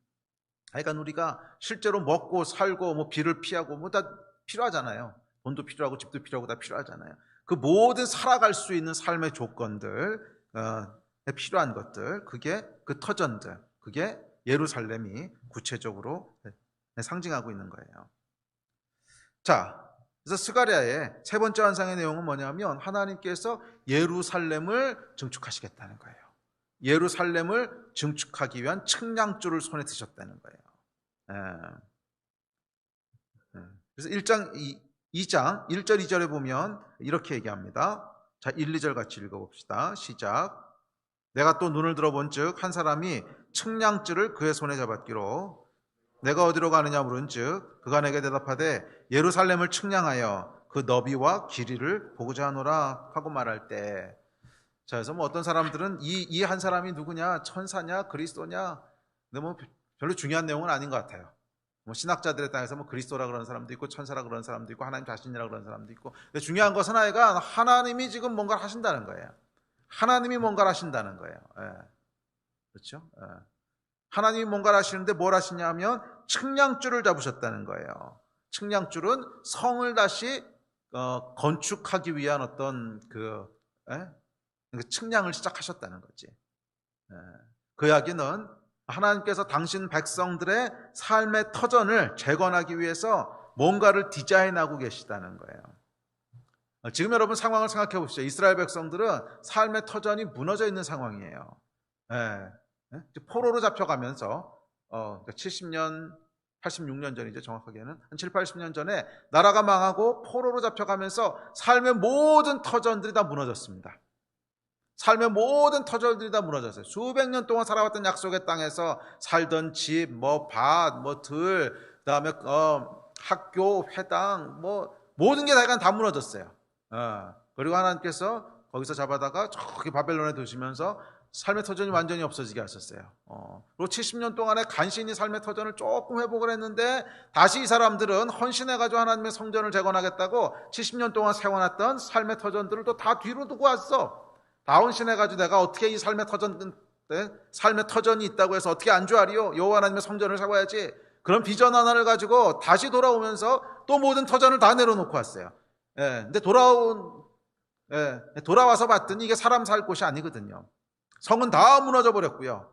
하여간 우리가 실제로 먹고 살고 비를 피하고 다 필요하잖아요. 돈도 필요하고 집도 필요하고 다 필요하잖아요. 그 모든 살아갈 수 있는 삶의 조건들, 필요한 것들, 그게 그 터전들, 그게 예루살렘이 구체적으로 상징하고 있는 거예요. 자, 그래서 스가랴의 세 번째 환상의 내용은 뭐냐면, 하나님께서 예루살렘을 증축하시겠다는 거예요. 예루살렘을 증축하기 위한 측량줄을 손에 드셨다는 거예요. 그래서 2장 1절 2절에 보면 이렇게 얘기합니다. 자, 1, 2절 같이 읽어봅시다. 시작. 내가 또 눈을 들어본 즉 한 사람이 측량줄을 그의 손에 잡았기로 내가 어디로 가느냐 물은즉 그가 내게 대답하되 예루살렘을 측량하여 그 너비와 길이를 보고자 하노라 하고 말할 때, 자, 그래서 뭐 어떤 사람들은 이 한 사람이 누구냐, 천사냐, 그리스도냐, 근데 뭐 별로 중요한 내용은 아닌 것 같아요. 뭐 신학자들의 땅에서 뭐 그리스도라 그러는 사람도 있고, 천사라 그러는 사람도 있고, 하나님 자신이라 그러는 사람도 있고. 근데 중요한 것은 하나가 하나님이 지금 뭔가를 하신다는 거예요. 하나님이 뭔가를 하신다는 거예요. 예. 그렇죠? 예. 하나님이 뭔가를 하시는데 뭘 하시냐면 측량줄을 잡으셨다는 거예요. 측량줄은 성을 다시 건축하기 위한 어떤 그 측량을 시작하셨다는 거지. 그 이야기는 하나님께서 당신 백성들의 삶의 터전을 재건하기 위해서 뭔가를 디자인하고 계시다는 거예요. 지금 여러분 상황을 생각해 보시죠. 이스라엘 백성들은 삶의 터전이 무너져 있는 상황이에요. 포로로 잡혀가면서 70년, 86년 전이죠. 정확하게는 한 7, 80년 전에 나라가 망하고 포로로 잡혀가면서 삶의 모든 터전들이 다 무너졌습니다. 삶의 모든 터전들이 다 무너졌어요. 수백 년 동안 살아왔던 약속의 땅에서 살던 집, 뭐 밭, 뭐 들, 그다음에 학교, 회당, 뭐 모든 게 다 무너졌어요. 그리고 하나님께서 거기서 잡아다가 저기 바벨론에 두시면서 삶의 터전이 완전히 없어지게 하셨어요. 그리고 70년 동안에 간신히 삶의 터전을 조금 회복을 했는데 다시 이 사람들은 헌신해가지고 하나님의 성전을 재건하겠다고 70년 동안 세워놨던 삶의 터전들을 또 다 뒤로 두고 왔어. 다 헌신해가지고 내가 어떻게 이 삶의 터전이 있다고 해서 어떻게 안주하리요? 여호와 하나님의 성전을 세워야지. 그런 비전 하나를 가지고 다시 돌아오면서 또 모든 터전을 다 내려놓고 왔어요. 근데 돌아와서 봤더니 이게 사람 살 곳이 아니거든요. 성은 다 무너져 버렸고요.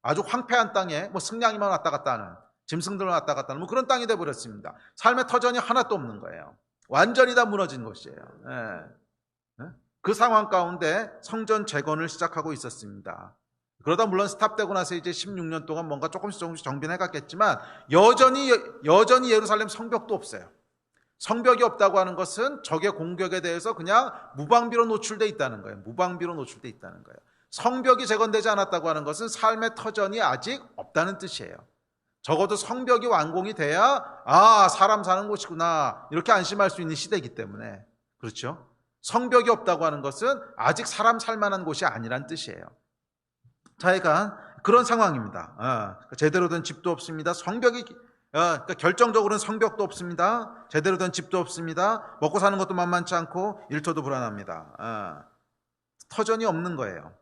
아주 황폐한 땅에 뭐 승냥이만 왔다 갔다 하는, 짐승들만 왔다 갔다 하는 뭐 그런 땅이 되어버렸습니다. 삶의 터전이 하나도 없는 거예요. 완전히 다 무너진 것이에요. 그 상황 가운데 성전 재건을 시작하고 있었습니다. 그러다 물론 스탑되고 나서 이제 16년 동안 뭔가 조금씩 정비는 해갔겠지만 여전히 예루살렘 성벽도 없어요. 성벽이 없다고 하는 것은 적의 공격에 대해서 그냥 무방비로 노출되어 있다는 거예요. 무방비로 노출되어 있다는 거예요. 성벽이 재건되지 않았다고 하는 것은 삶의 터전이 아직 없다는 뜻이에요. 적어도 성벽이 완공이 돼야 사람 사는 곳이구나 이렇게 안심할 수 있는 시대이기 때문에. 그렇죠? 성벽이 없다고 하는 것은 아직 사람 살만한 곳이 아니란 뜻이에요. 자기가 그런 상황입니다. 제대로 된 집도 없습니다. 그러니까 결정적으로는 성벽도 없습니다. 제대로 된 집도 없습니다. 먹고 사는 것도 만만치 않고 일터도 불안합니다. 터전이 없는 거예요.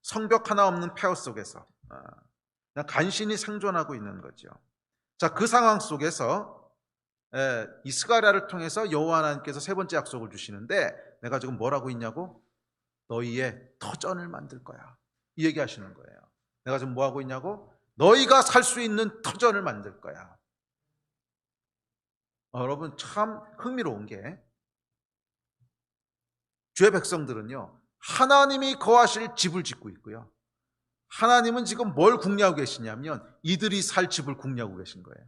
성벽 하나 없는 폐허 속에서 그냥 간신히 생존하고 있는 거죠. 자, 그 상황 속에서 이 스가랴를 통해서 여호와 하나님께서 세 번째 약속을 주시는데 내가 지금 뭘 하고 있냐고? 너희의 터전을 만들 거야. 이 얘기하시는 거예요. 내가 지금 뭐 하고 있냐고? 너희가 살 수 있는 터전을 만들 거야. 여러분 참 흥미로운 게 주의 백성들은요 하나님이 거하실 집을 짓고 있고요. 하나님은 지금 뭘 궁리하고 계시냐면 이들이 살 집을 궁리하고 계신 거예요.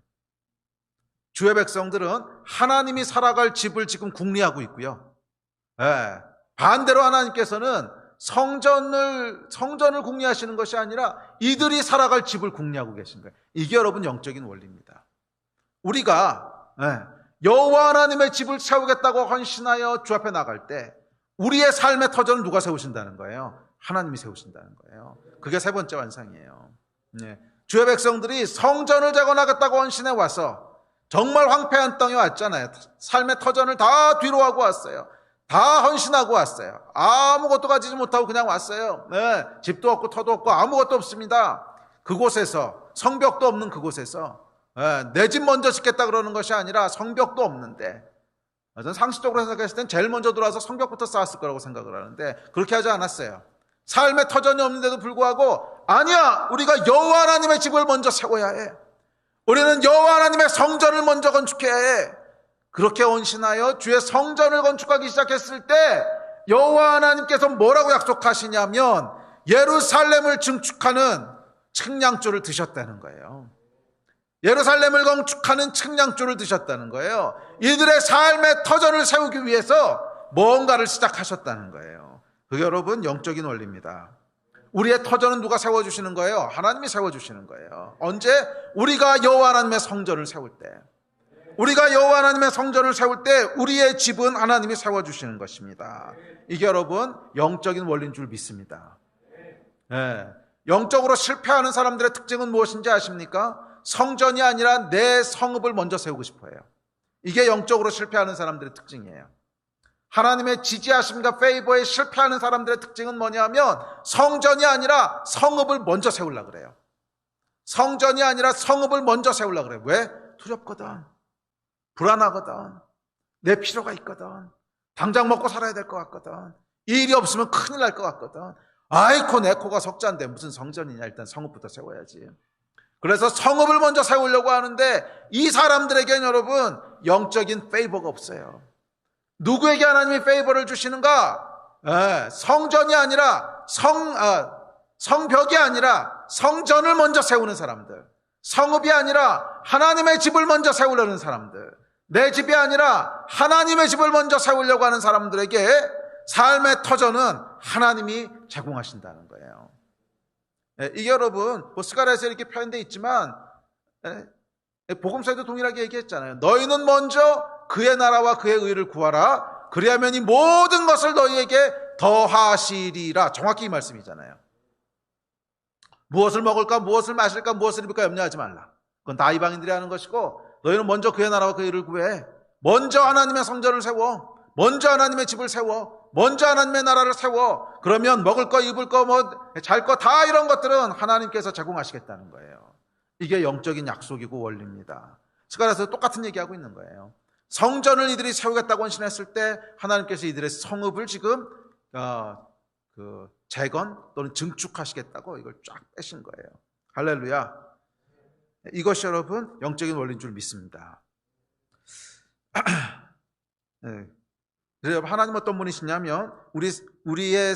주의 백성들은 하나님이 살아갈 집을 지금 궁리하고 있고요. 반대로 하나님께서는 성전을 궁리하시는 것이 아니라 이들이 살아갈 집을 궁리하고 계신 거예요. 이게 여러분 영적인 원리입니다. 우리가 여호와 하나님의 집을 세우겠다고 헌신하여 주 앞에 나갈 때 우리의 삶의 터전을 누가 세우신다는 거예요? 하나님이 세우신다는 거예요. 그게 세 번째 완성이에요. 주의 백성들이 성전을 재건하겠다고 헌신해 와서 정말 황폐한 땅에 왔잖아요. 삶의 터전을 다 뒤로 하고 왔어요. 다 헌신하고 왔어요. 아무것도 가지지 못하고 그냥 왔어요. 집도 없고 터도 없고 아무것도 없습니다. 그곳에서 성벽도 없는 그곳에서 내 집 먼저 짓겠다 그러는 것이 아니라 성벽도 없는데 저는 상식적으로 생각했을 땐 제일 먼저 들어와서 성벽부터 쌓았을 거라고 생각을 하는데 그렇게 하지 않았어요. 삶의 터전이 없는데도 불구하고 아니야, 우리가 여호와 하나님의 집을 먼저 세워야 해. 우리는 여호와 하나님의 성전을 먼저 건축해야 해. 그렇게 헌신하여 주의 성전을 건축하기 시작했을 때 여호와 하나님께서 뭐라고 약속하시냐면 예루살렘을 증축하는 측량줄을 드셨다는 거예요. 예루살렘을 건축하는 측량줄을 드셨다는 거예요. 이들의 삶의 터전을 세우기 위해서 뭔가를 시작하셨다는 거예요. 그게 여러분 영적인 원리입니다. 우리의 터전은 누가 세워주시는 거예요? 하나님이 세워주시는 거예요. 언제? 우리가 여호와 하나님의 성전을 세울 때. 우리가 여호와 하나님의 성전을 세울 때 우리의 집은 하나님이 세워주시는 것입니다. 이게 여러분 영적인 원리인 줄 믿습니다. 예. 영적으로 실패하는 사람들의 특징은 무엇인지 아십니까? 성전이 아니라 내 성읍을 먼저 세우고 싶어해요. 이게 영적으로 실패하는 사람들의 특징이에요. 하나님의 지지하심과 페이버에 실패하는 사람들의 특징은 뭐냐면 성전이 아니라 성읍을 먼저 세우려고 그래요. 성전이 아니라 성읍을 먼저 세우려고 그래요. 왜? 두렵거든. 불안하거든. 내 필요가 있거든. 당장 먹고 살아야 될 것 같거든. 이 일이 없으면 큰일 날 것 같거든. 아이코 내 코가 석자인데 무슨 성전이냐. 일단 성읍부터 세워야지. 그래서 성읍을 먼저 세우려고 하는데 이 사람들에게는 여러분 영적인 페이버가 없어요. 누구에게 하나님이 페이버를 주시는가? 성전이 아니라 성벽이 아니라 성전을 먼저 세우는 사람들, 성읍이 아니라 하나님의 집을 먼저 세우려는 사람들, 내 집이 아니라 하나님의 집을 먼저 세우려고 하는 사람들에게 삶의 터전은 하나님이 제공하신다는 거예요. 이게 여러분 스가랴에서 이렇게 표현되어 있지만 복음서에도 동일하게 얘기했잖아요. 너희는 먼저 그의 나라와 그의 의를 구하라. 그리하면 이 모든 것을 너희에게 더하시리라. 정확히 이 말씀이잖아요. 무엇을 먹을까, 무엇을 마실까, 무엇을 입을까 염려하지 말라. 그건 다 이방인들이 하는 것이고 너희는 먼저 그의 나라와 그의 의를 구해. 먼저 하나님의 성전을 세워. 먼저 하나님의 집을 세워. 먼저 하나님의 나라를 세워. 그러면 먹을 거, 입을 거, 잘 거 다 이런 것들은 하나님께서 제공하시겠다는 거예요. 이게 영적인 약속이고 원리입니다. 스가랴에서 똑같은 얘기하고 있는 거예요. 성전을 이들이 세우겠다고 헌신했을 때 하나님께서 이들의 성읍을 지금 재건 또는 증축하시겠다고 이걸 쫙 빼신 거예요. 할렐루야. 이것이 여러분 영적인 원리인 줄 믿습니다. 네. 그래서 하나님 어떤 분이시냐면 우리가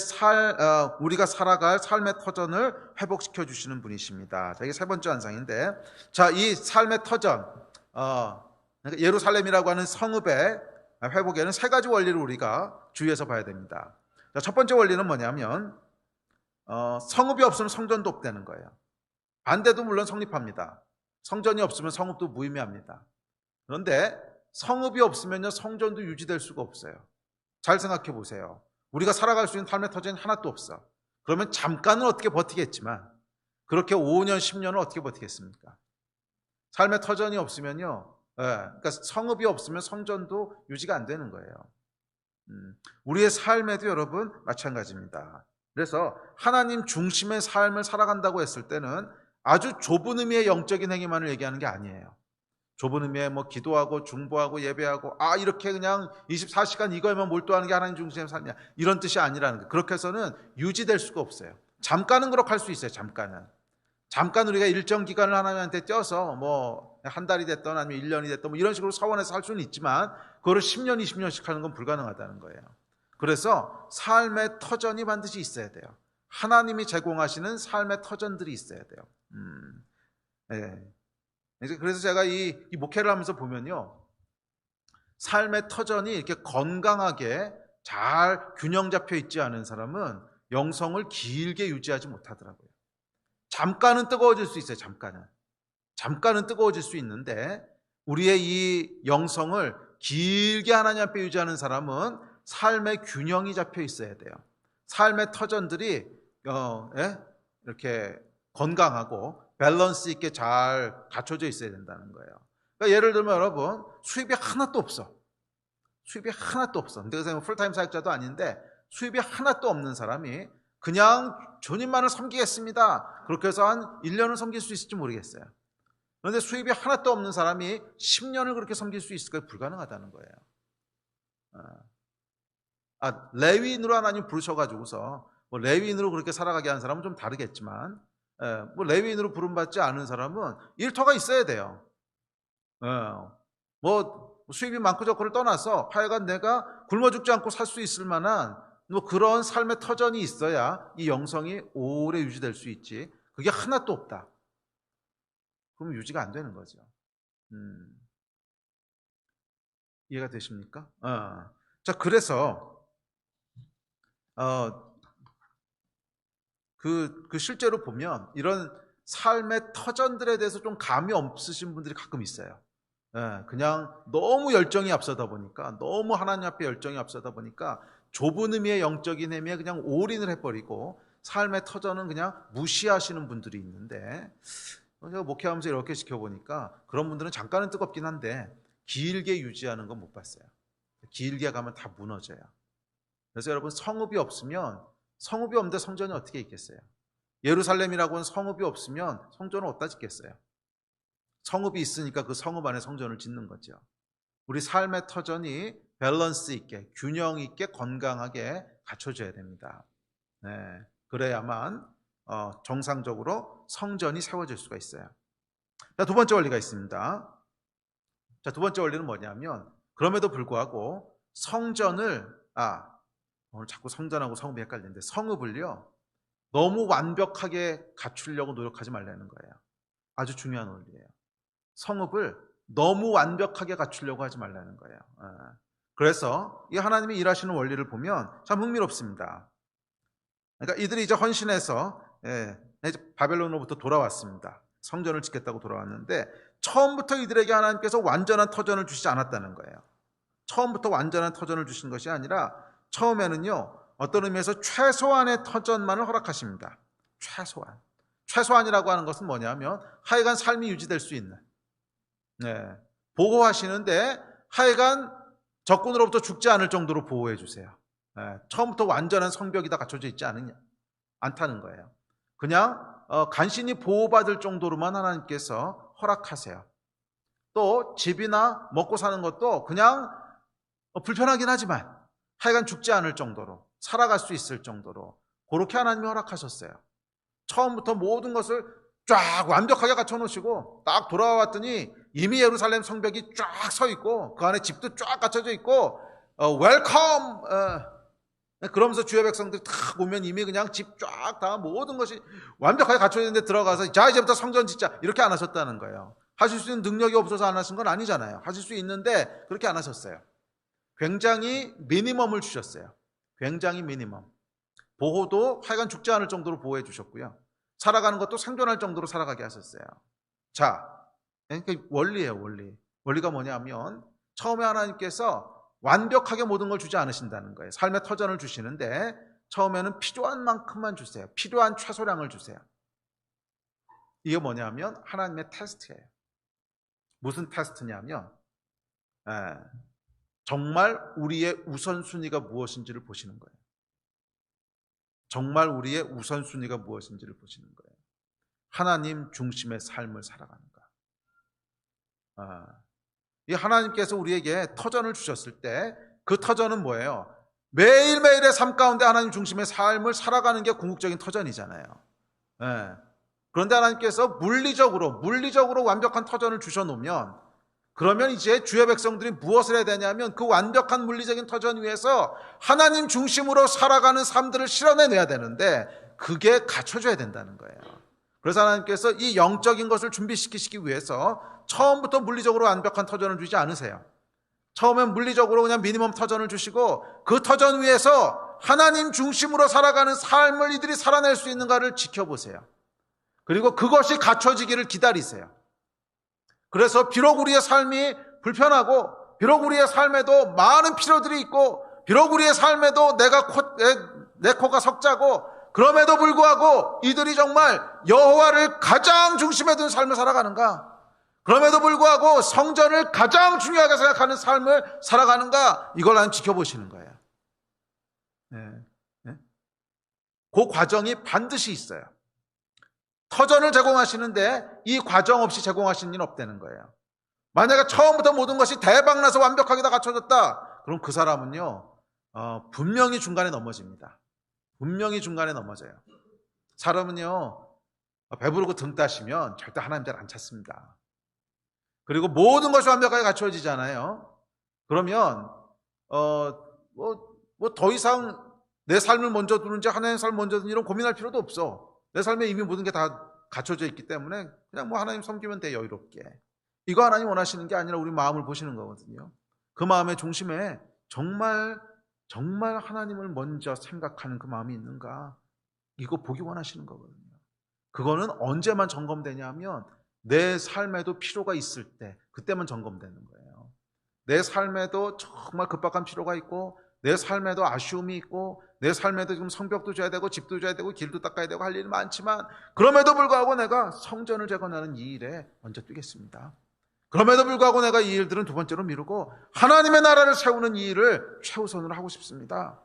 살아갈 삶의 터전을 회복시켜 주시는 분이십니다. 자, 이게 세 번째 환상인데, 자, 이 삶의 터전, 그러니까 예루살렘이라고 하는 성읍의 회복에는 세 가지 원리를 우리가 주의해서 봐야 됩니다. 자, 첫 번째 원리는 뭐냐면 성읍이 없으면 성전도 없다는 거예요. 반대도 물론 성립합니다. 성전이 없으면 성읍도 무의미합니다. 그런데 성읍이 없으면요 성전도 유지될 수가 없어요. 잘 생각해 보세요. 우리가 살아갈 수 있는 삶의 터전이 하나도 없어. 그러면 잠깐은 어떻게 버티겠지만 그렇게 5년, 10년은 어떻게 버티겠습니까? 삶의 터전이 없으면요, 그러니까 성읍이 없으면 성전도 유지가 안 되는 거예요. 우리의 삶에도 여러분 마찬가지입니다. 그래서 하나님 중심의 삶을 살아간다고 했을 때는 아주 좁은 의미의 영적인 행위만을 얘기하는 게 아니에요. 좁은 의미의 기도하고 중보하고 예배하고 이렇게 그냥 24시간 이거에만 몰두하는 게 하나님 중심의 삶이야, 이런 뜻이 아니라는 거예요. 그렇게 해서는 유지될 수가 없어요. 잠깐은 그렇게 할 수 있어요. 잠깐 우리가 일정 기간을 하나님한테 떼어서 한 달이 됐던 아니면 1년이 됐던 이런 식으로 서원해서 할 수는 있지만 그거를 10년, 20년씩 하는 건 불가능하다는 거예요. 그래서 삶의 터전이 반드시 있어야 돼요. 하나님이 제공하시는 삶의 터전들이 있어야 돼요. 네. 그래서 제가 이 목회를 하면서 보면요, 삶의 터전이 이렇게 건강하게 잘 균형 잡혀 있지 않은 사람은 영성을 길게 유지하지 못하더라고요. 잠깐은 뜨거워질 수 있어요. 잠깐은 뜨거워질 수 있는데 우리의 이 영성을 길게 하나님 앞에 유지하는 사람은 삶의 균형이 잡혀 있어야 돼요. 삶의 터전들이 이렇게 건강하고 밸런스 있게 잘 갖춰져 있어야 된다는 거예요. 그러니까 예를 들면 여러분 수입이 하나도 없어. 근데 그 풀타임 사역자도 아닌데 수입이 하나도 없는 사람이 그냥 주님만을 섬기겠습니다, 그렇게 해서 한 1년을 섬길 수 있을지 모르겠어요. 그런데 수입이 하나도 없는 사람이 10년을 그렇게 섬길 수 있을까요? 불가능하다는 거예요. 레위인으로 하나님 부르셔가지고서 레위인으로 그렇게 살아가게 한 사람은 좀 다르겠지만 레위인으로 부름받지 않은 사람은 일터가 있어야 돼요. 수입이 많고 적고를 떠나서 하여간 내가 굶어 죽지 않고 살 수 있을 만한 그런 삶의 터전이 있어야 이 영성이 오래 유지될 수 있지. 그게 하나도 없다, 그럼 유지가 안 되는 거죠. 이해가 되십니까? 자, 그래서 실제로 보면 이런 삶의 터전들에 대해서 좀 감이 없으신 분들이 가끔 있어요. 그냥 너무 열정이 앞서다 보니까, 너무 하나님 앞에 열정이 앞서다 보니까 좁은 의미의 영적인 의미에 그냥 올인을 해버리고 삶의 터전은 그냥 무시하시는 분들이 있는데, 제가 목회하면서 이렇게 지켜보니까 그런 분들은 잠깐은 뜨겁긴 한데 길게 유지하는 건 못 봤어요. 길게 가면 다 무너져요. 그래서 여러분, 성읍이 없는데 성전이 어떻게 있겠어요? 예루살렘이라고 하는 성읍이 없으면 성전을 어디다 짓겠어요? 성읍이 있으니까 그 성읍 안에 성전을 짓는 거죠. 우리 삶의 터전이 밸런스 있게, 균형 있게, 건강하게 갖춰져야 됩니다. 그래야만 정상적으로 성전이 세워질 수가 있어요. 자, 두 번째 원리가 있습니다. 자, 두 번째 원리는 뭐냐면, 그럼에도 불구하고 성전을, 오늘 자꾸 성전하고 성읍이 헷갈리는데, 성읍을요 너무 완벽하게 갖추려고 노력하지 말라는 거예요. 아주 중요한 원리예요. 성읍을 너무 완벽하게 갖추려고 하지 말라는 거예요. 그래서 이 하나님이 일하시는 원리를 보면 참 흥미롭습니다. 그러니까 이들이 이제 헌신해서 이제 바벨론으로부터 돌아왔습니다. 성전을 짓겠다고 돌아왔는데, 처음부터 이들에게 하나님께서 완전한 터전을 주시지 않았다는 거예요. 처음부터 완전한 터전을 주신 것이 아니라 처음에는요 어떤 의미에서 최소한의 터전만을 허락하십니다. 최소한이라고 하는 것은 뭐냐면 하여간 삶이 유지될 수 있는, 보호하시는데 하여간 적군으로부터 죽지 않을 정도로 보호해 주세요. 처음부터 완전한 성벽이 다 갖춰져 있지 않다는 거예요. 그냥 간신히 보호받을 정도로만 하나님께서 허락하세요. 또 집이나 먹고 사는 것도 그냥 불편하긴 하지만 하여간 죽지 않을 정도로, 살아갈 수 있을 정도로 그렇게 하나님이 허락하셨어요. 처음부터 모든 것을 쫙 완벽하게 갖춰놓으시고 딱 돌아왔더니 이미 예루살렘 성벽이 쫙 서 있고 그 안에 집도 쫙 갖춰져 있고 웰컴, 그러면서 주의 백성들이 탁 오면 이미 그냥 집 쫙 다 모든 것이 완벽하게 갖춰져 있는데 들어가서 자 이제부터 성전 짓자 이렇게 안 하셨다는 거예요. 하실 수 있는 능력이 없어서 안 하신 건 아니잖아요. 하실 수 있는데 그렇게 안 하셨어요. 굉장히 미니멈을 주셨어요. 굉장히 미니멈. 보호도 하여간 죽지 않을 정도로 보호해 주셨고요. 살아가는 것도 생존할 정도로 살아가게 하셨어요. 자, 그러니까 원리예요, 원리. 원리가 뭐냐면 처음에 하나님께서 완벽하게 모든 걸 주지 않으신다는 거예요. 삶의 터전을 주시는데 처음에는 필요한 만큼만 주세요. 필요한 최소량을 주세요. 이게 뭐냐면 하나님의 테스트예요. 무슨 테스트냐면 정말 우리의 우선순위가 무엇인지를 보시는 거예요. 정말 우리의 우선순위가 무엇인지를 보시는 거예요. 하나님 중심의 삶을 살아가는가. 이 하나님께서 우리에게 터전을 주셨을 때 그 터전은 뭐예요? 매일매일의 삶 가운데 하나님 중심의 삶을 살아가는 게 궁극적인 터전이잖아요. 그런데 하나님께서 물리적으로 완벽한 터전을 주셔놓으면 그러면 이제 주의 백성들이 무엇을 해야 되냐면 그 완벽한 물리적인 터전 위에서 하나님 중심으로 살아가는 삶들을 실현해내야 되는데 그게 갖춰져야 된다는 거예요. 그래서 하나님께서 이 영적인 것을 준비시키시기 위해서 처음부터 물리적으로 완벽한 터전을 주지 않으세요. 처음엔 물리적으로 그냥 미니멈 터전을 주시고 그 터전 위에서 하나님 중심으로 살아가는 삶을 이들이 살아낼 수 있는가를 지켜보세요. 그리고 그것이 갖춰지기를 기다리세요. 그래서 비록 우리의 삶이 불편하고 비록 우리의 삶에도 많은 필요들이 있고 비록 우리의 삶에도 내 코가 석자고 그럼에도 불구하고 이들이 정말 여호와를 가장 중심에 둔 삶을 살아가는가? 그럼에도 불구하고 성전을 가장 중요하게 생각하는 삶을 살아가는가? 이걸 하나님 지켜보시는 거예요. 그 과정이 반드시 있어요. 터전을 제공하시는데 이 과정 없이 제공하시는 일은 없다는 거예요. 만약에 처음부터 모든 것이 대박나서 완벽하게 다 갖춰졌다. 그럼 그 사람은요 분명히 중간에 넘어집니다. 분명히 중간에 넘어져요. 사람은요 배부르고 등 따시면 절대 하나님 잘 안 찾습니다. 그리고 모든 것이 완벽하게 갖춰지잖아요. 그러면 더 이상 내 삶을 먼저 두는지 하나님의 삶을 먼저 두는지 이런 고민할 필요도 없어. 내 삶에 이미 모든 게 다 갖춰져 있기 때문에 그냥 하나님 섬기면 돼, 여유롭게. 이거 하나님 원하시는 게 아니라 우리 마음을 보시는 거거든요. 그 마음의 중심에 정말 하나님을 먼저 생각하는 그 마음이 있는가, 이거 보기 원하시는 거거든요. 그거는 언제만 점검되냐면 내 삶에도 필요가 있을 때 그때만 점검되는 거예요. 내 삶에도 정말 급박한 필요가 있고, 내 삶에도 아쉬움이 있고, 내 삶에도 지금 성벽도 줘야 되고 집도 줘야 되고 길도 닦아야 되고 할 일이 많지만, 그럼에도 불구하고 내가 성전을 재건하는 이 일에 먼저 뛰겠습니다. 그럼에도 불구하고 내가 이 일들은 두 번째로 미루고 하나님의 나라를 세우는 이 일을 최우선으로 하고 싶습니다.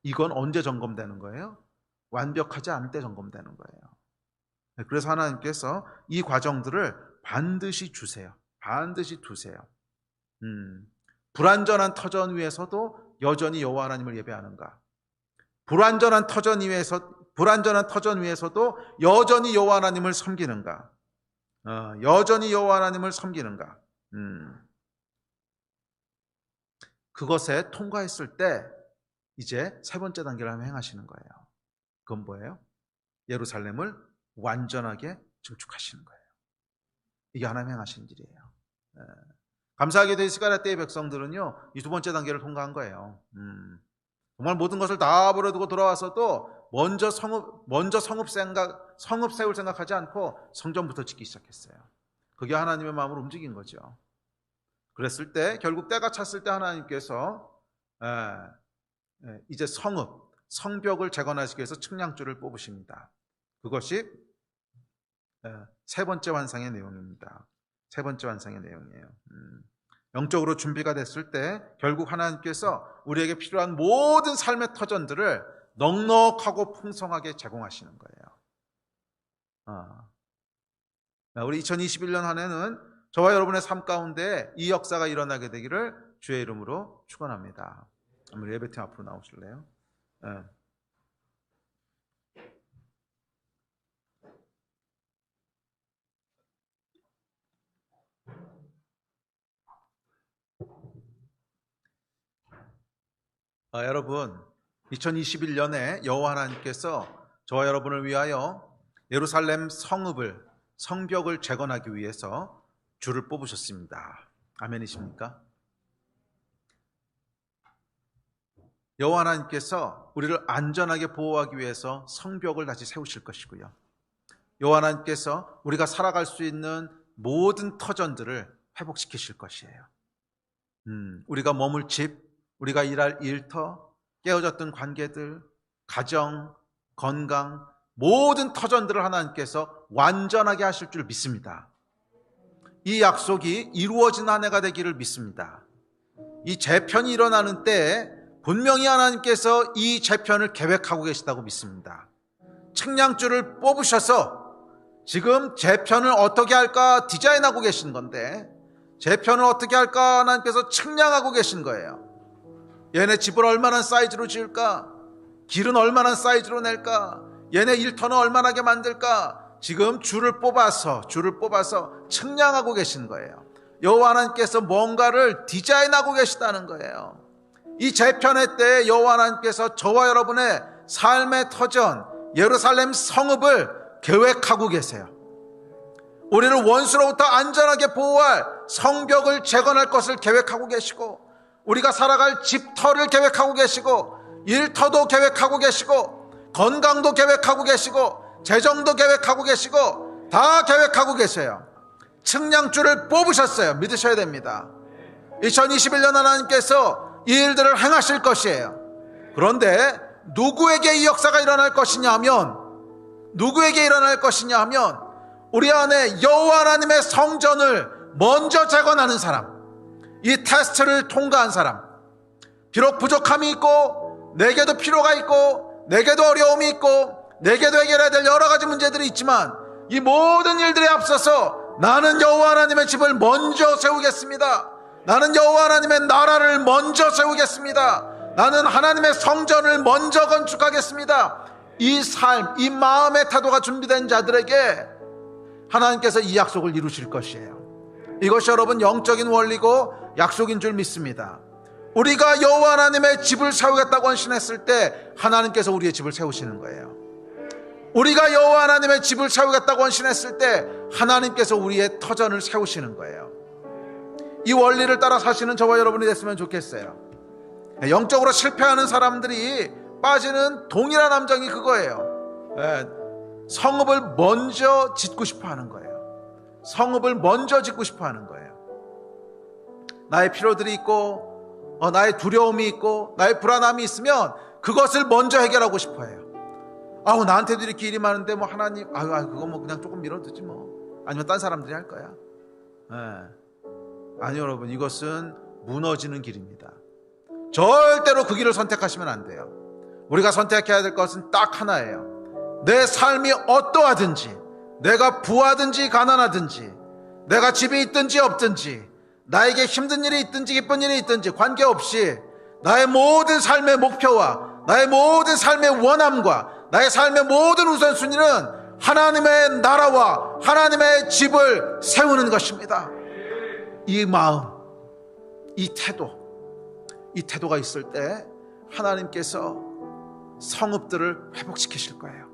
이건 언제 점검되는 거예요? 완벽하지 않을 때 점검되는 거예요. 그래서 하나님께서 이 과정들을 반드시 주세요. 반드시 두세요. 불완전한 터전 위에서도 여전히 여호와 하나님을 예배하는가? 불완전한 터전 위에서도 여전히 여호와 하나님을 섬기는가? 여전히 여호와 하나님을 섬기는가? 그것에 통과했을 때 이제 세 번째 단계를 하나님 행하시는 거예요. 그건 뭐예요? 예루살렘을 완전하게 증축하시는 거예요. 이게 하나님 행하시는 일이에요. 감사하게도 이 스가랴 때의 백성들은요, 이 두 번째 단계를 통과한 거예요. 정말 모든 것을 다 버려두고 돌아와서도 먼저 성읍 세울 생각하지 않고 성전부터 짓기 시작했어요. 그게 하나님의 마음을 움직인 거죠. 그랬을 때 결국 때가 찼을 때 하나님께서 이제 성벽을 재건하시기 위해서 측량줄을 뽑으십니다. 그것이 세 번째 환상의 내용입니다. 세 번째 환상의 내용이에요. 영적으로 준비가 됐을 때 결국 하나님께서 우리에게 필요한 모든 삶의 터전들을 넉넉하고 풍성하게 제공하시는 거예요. 우리 2021년 한 해는 저와 여러분의 삶 가운데 이 역사가 일어나게 되기를 주의 이름으로 축원합니다. 우리 예배팀 앞으로 나오실래요? 여러분, 2021년에 여호와 하나님께서 저와 여러분을 위하여 예루살렘 성벽을 재건하기 위해서 줄을 뽑으셨습니다. 아멘이십니까? 여호와 하나님께서 우리를 안전하게 보호하기 위해서 성벽을 다시 세우실 것이고요, 여호와 하나님께서 우리가 살아갈 수 있는 모든 터전들을 회복시키실 것이에요. 우리가 머물 집, 우리가 일할 일터, 깨어졌던 관계들, 가정, 건강, 모든 터전들을 하나님께서 완전하게 하실 줄 믿습니다. 이 약속이 이루어진 한 해가 되기를 믿습니다. 이 재편이 일어나는 때에 분명히 하나님께서 이 재편을 계획하고 계시다고 믿습니다. 측량줄을 뽑으셔서 지금 재편을 어떻게 할까 디자인하고 계신 건데, 재편을 어떻게 할까 하나님께서 측량하고 계신 거예요. 얘네 집을 얼마나 사이즈로 지을까? 길은 얼마나 사이즈로 낼까? 얘네 일터는 얼마나게 만들까? 지금 줄을 뽑아서 측량하고 계신 거예요. 여호와 하나님께서 뭔가를 디자인하고 계시다는 거예요. 이 재편의 때에 여호와 하나님께서 저와 여러분의 삶의 터전 예루살렘 성읍을 계획하고 계세요. 우리를 원수로부터 안전하게 보호할 성벽을 재건할 것을 계획하고 계시고, 우리가 살아갈 집터를 계획하고 계시고, 일터도 계획하고 계시고, 건강도 계획하고 계시고, 재정도 계획하고 계시고, 다 계획하고 계세요. 측량줄을 뽑으셨어요. 믿으셔야 됩니다. 2021년 하나님께서 이 일들을 행하실 것이에요. 그런데 누구에게 이 역사가 일어날 것이냐 하면, 우리 안에 여호와 하나님의 성전을 먼저 재건하는 사람, 이 테스트를 통과한 사람, 비록 부족함이 있고 내게도 필요가 있고 내게도 어려움이 있고 내게도 해결해야 될 여러 가지 문제들이 있지만, 이 모든 일들에 앞서서 나는 여호와 하나님의 집을 먼저 세우겠습니다. 나는 여호와 하나님의 나라를 먼저 세우겠습니다. 나는 하나님의 성전을 먼저 건축하겠습니다. 이 삶, 이 마음의 태도가 준비된 자들에게 하나님께서 이 약속을 이루실 것이에요. 이것이 여러분 영적인 원리고 약속인 줄 믿습니다. 우리가 여호와 하나님의 집을 세우겠다고 헌신했을 때 하나님께서 우리의 집을 세우시는 거예요. 우리가 여호와 하나님의 집을 세우겠다고 헌신했을 때 하나님께서 우리의 터전을 세우시는 거예요. 이 원리를 따라 사시는 저와 여러분이 됐으면 좋겠어요. 영적으로 실패하는 사람들이 빠지는 동일한 함정이 그거예요. 성읍을 먼저 짓고 싶어 하는 거예요. 성읍을 먼저 짓고 싶어 하는 거예요. 나의 필요들이 있고 나의 두려움이 있고 나의 불안함이 있으면 그것을 먼저 해결하고 싶어 해요. 나한테도 이렇게 일이 많은데 뭐 하나님 그거 뭐 그냥 조금 미뤄두지 뭐, 아니면 딴 사람들이 할 거야. 아니요 여러분, 이것은 무너지는 길입니다. 절대로 그 길을 선택하시면 안 돼요. 우리가 선택해야 될 것은 딱 하나예요. 내 삶이 어떠하든지, 내가 부하든지 가난하든지, 내가 집에 있든지 없든지, 나에게 힘든 일이 있든지 기쁜 일이 있든지 관계없이 나의 모든 삶의 목표와 나의 모든 삶의 원함과 나의 삶의 모든 우선순위는 하나님의 나라와 하나님의 집을 세우는 것입니다. 이 마음, 이 태도가 있을 때 하나님께서 성읍들을 회복시키실 거예요.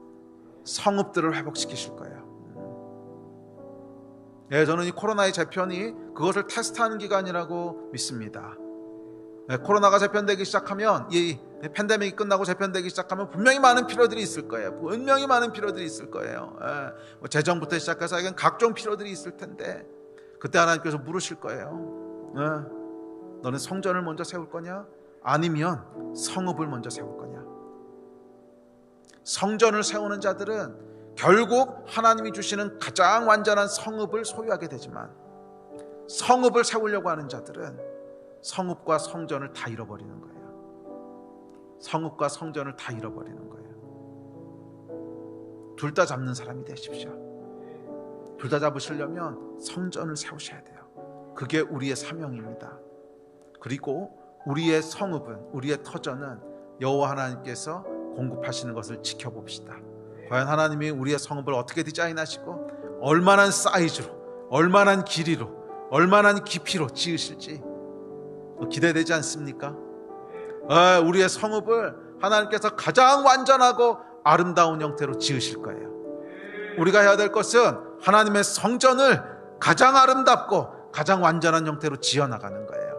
성읍들을 회복시키실 거예요. 저는 이 코로나의 재편이 그것을 테스트하는 기간이라고 믿습니다. 코로나가 재편되기 시작하면, 이 팬데믹이 끝나고 재편되기 시작하면 분명히 많은 필요들이 있을 거예요. 분명히 많은 필요들이 있을 거예요. 재정부터 시작해서 각종 필요들이 있을 텐데, 그때 하나님께서 물으실 거예요. 너는 성전을 먼저 세울 거냐? 아니면 성읍을 먼저 세울 거냐? 성전을 세우는 자들은 결국 하나님이 주시는 가장 완전한 성읍을 소유하게 되지만, 성읍을 세우려고 하는 자들은 성읍과 성전을 다 잃어버리는 거예요. 성읍과 성전을 다 잃어버리는 거예요. 둘 다 잡는 사람이 되십시오. 둘 다 잡으시려면 성전을 세우셔야 돼요. 그게 우리의 사명입니다. 그리고 우리의 성읍은, 우리의 터전은 여호와 하나님께서 공급하시는 것을 지켜봅시다. 과연 하나님이 우리의 성읍을 어떻게 디자인하시고 얼마나 사이즈로, 얼마나 길이로, 얼마나 깊이로 지으실지 기대되지 않습니까? 우리의 성읍을 하나님께서 가장 완전하고 아름다운 형태로 지으실 거예요. 우리가 해야 될 것은 하나님의 성전을 가장 아름답고 가장 완전한 형태로 지어나가는 거예요.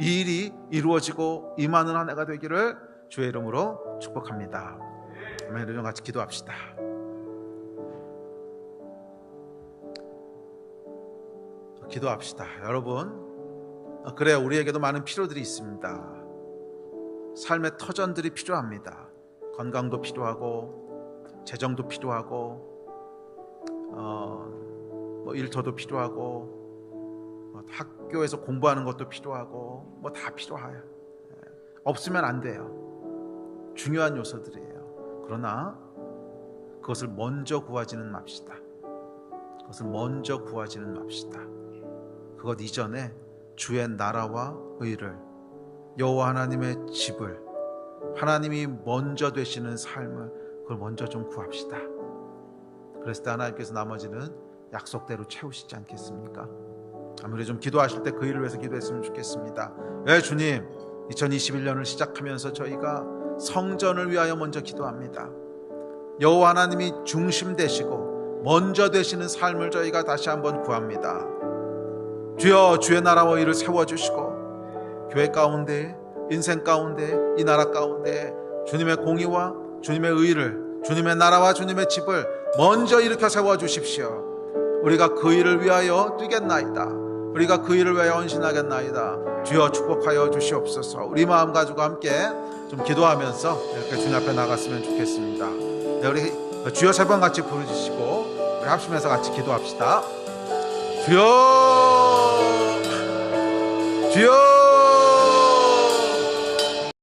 이 일이 이루어지고 임하는 한 해가 되기를 주의 이름으로 축복합니다. 아멘. 우리 같이 기도합시다. 기도합시다. 여러분, 그래요, 우리에게도 많은 필요들이 있습니다. 삶의 터전들이 필요합니다. 건강도 필요하고, 재정도 필요하고, 일터도 필요하고, 학교에서 공부하는 것도 필요하고, 다 필요해요. 없으면 안 돼요. 중요한 요소들이에요. 그러나 그것을 먼저 구하지는 맙시다. 그것을 먼저 구하지는 맙시다. 그것 이전에 주의 나라와 의를, 여호와 하나님의 집을, 하나님이 먼저 되시는 삶을, 그걸 먼저 좀 구합시다. 그랬을 때 하나님께서 나머지는 약속대로 채우시지 않겠습니까? 아무리 좀 기도하실 때 그 일을 위해서 기도했으면 좋겠습니다. 주님, 2021년을 시작하면서 저희가 성전을 위하여 먼저 기도합니다. 여호와 하나님이 중심 되시고 먼저 되시는 삶을 저희가 다시 한번 구합니다. 주여, 주의 나라와 의를 세워주시고, 교회 가운데, 인생 가운데, 이 나라 가운데 주님의 공의와 주님의 의를, 주님의 나라와 주님의 집을 먼저 일으켜 세워주십시오. 우리가 그 일을 위하여 뛰겠나이다. 우리가 그 일을 위하여 헌신하겠나이다. 주여, 축복하여 주시옵소서. 우리 마음 가지고 함께 좀 기도하면서 이렇게 주님 앞에 나갔으면 좋겠습니다. 우리 주여 세 번 같이 부르주시고 우리 합심해서 같이 기도합시다. 주여, 주여.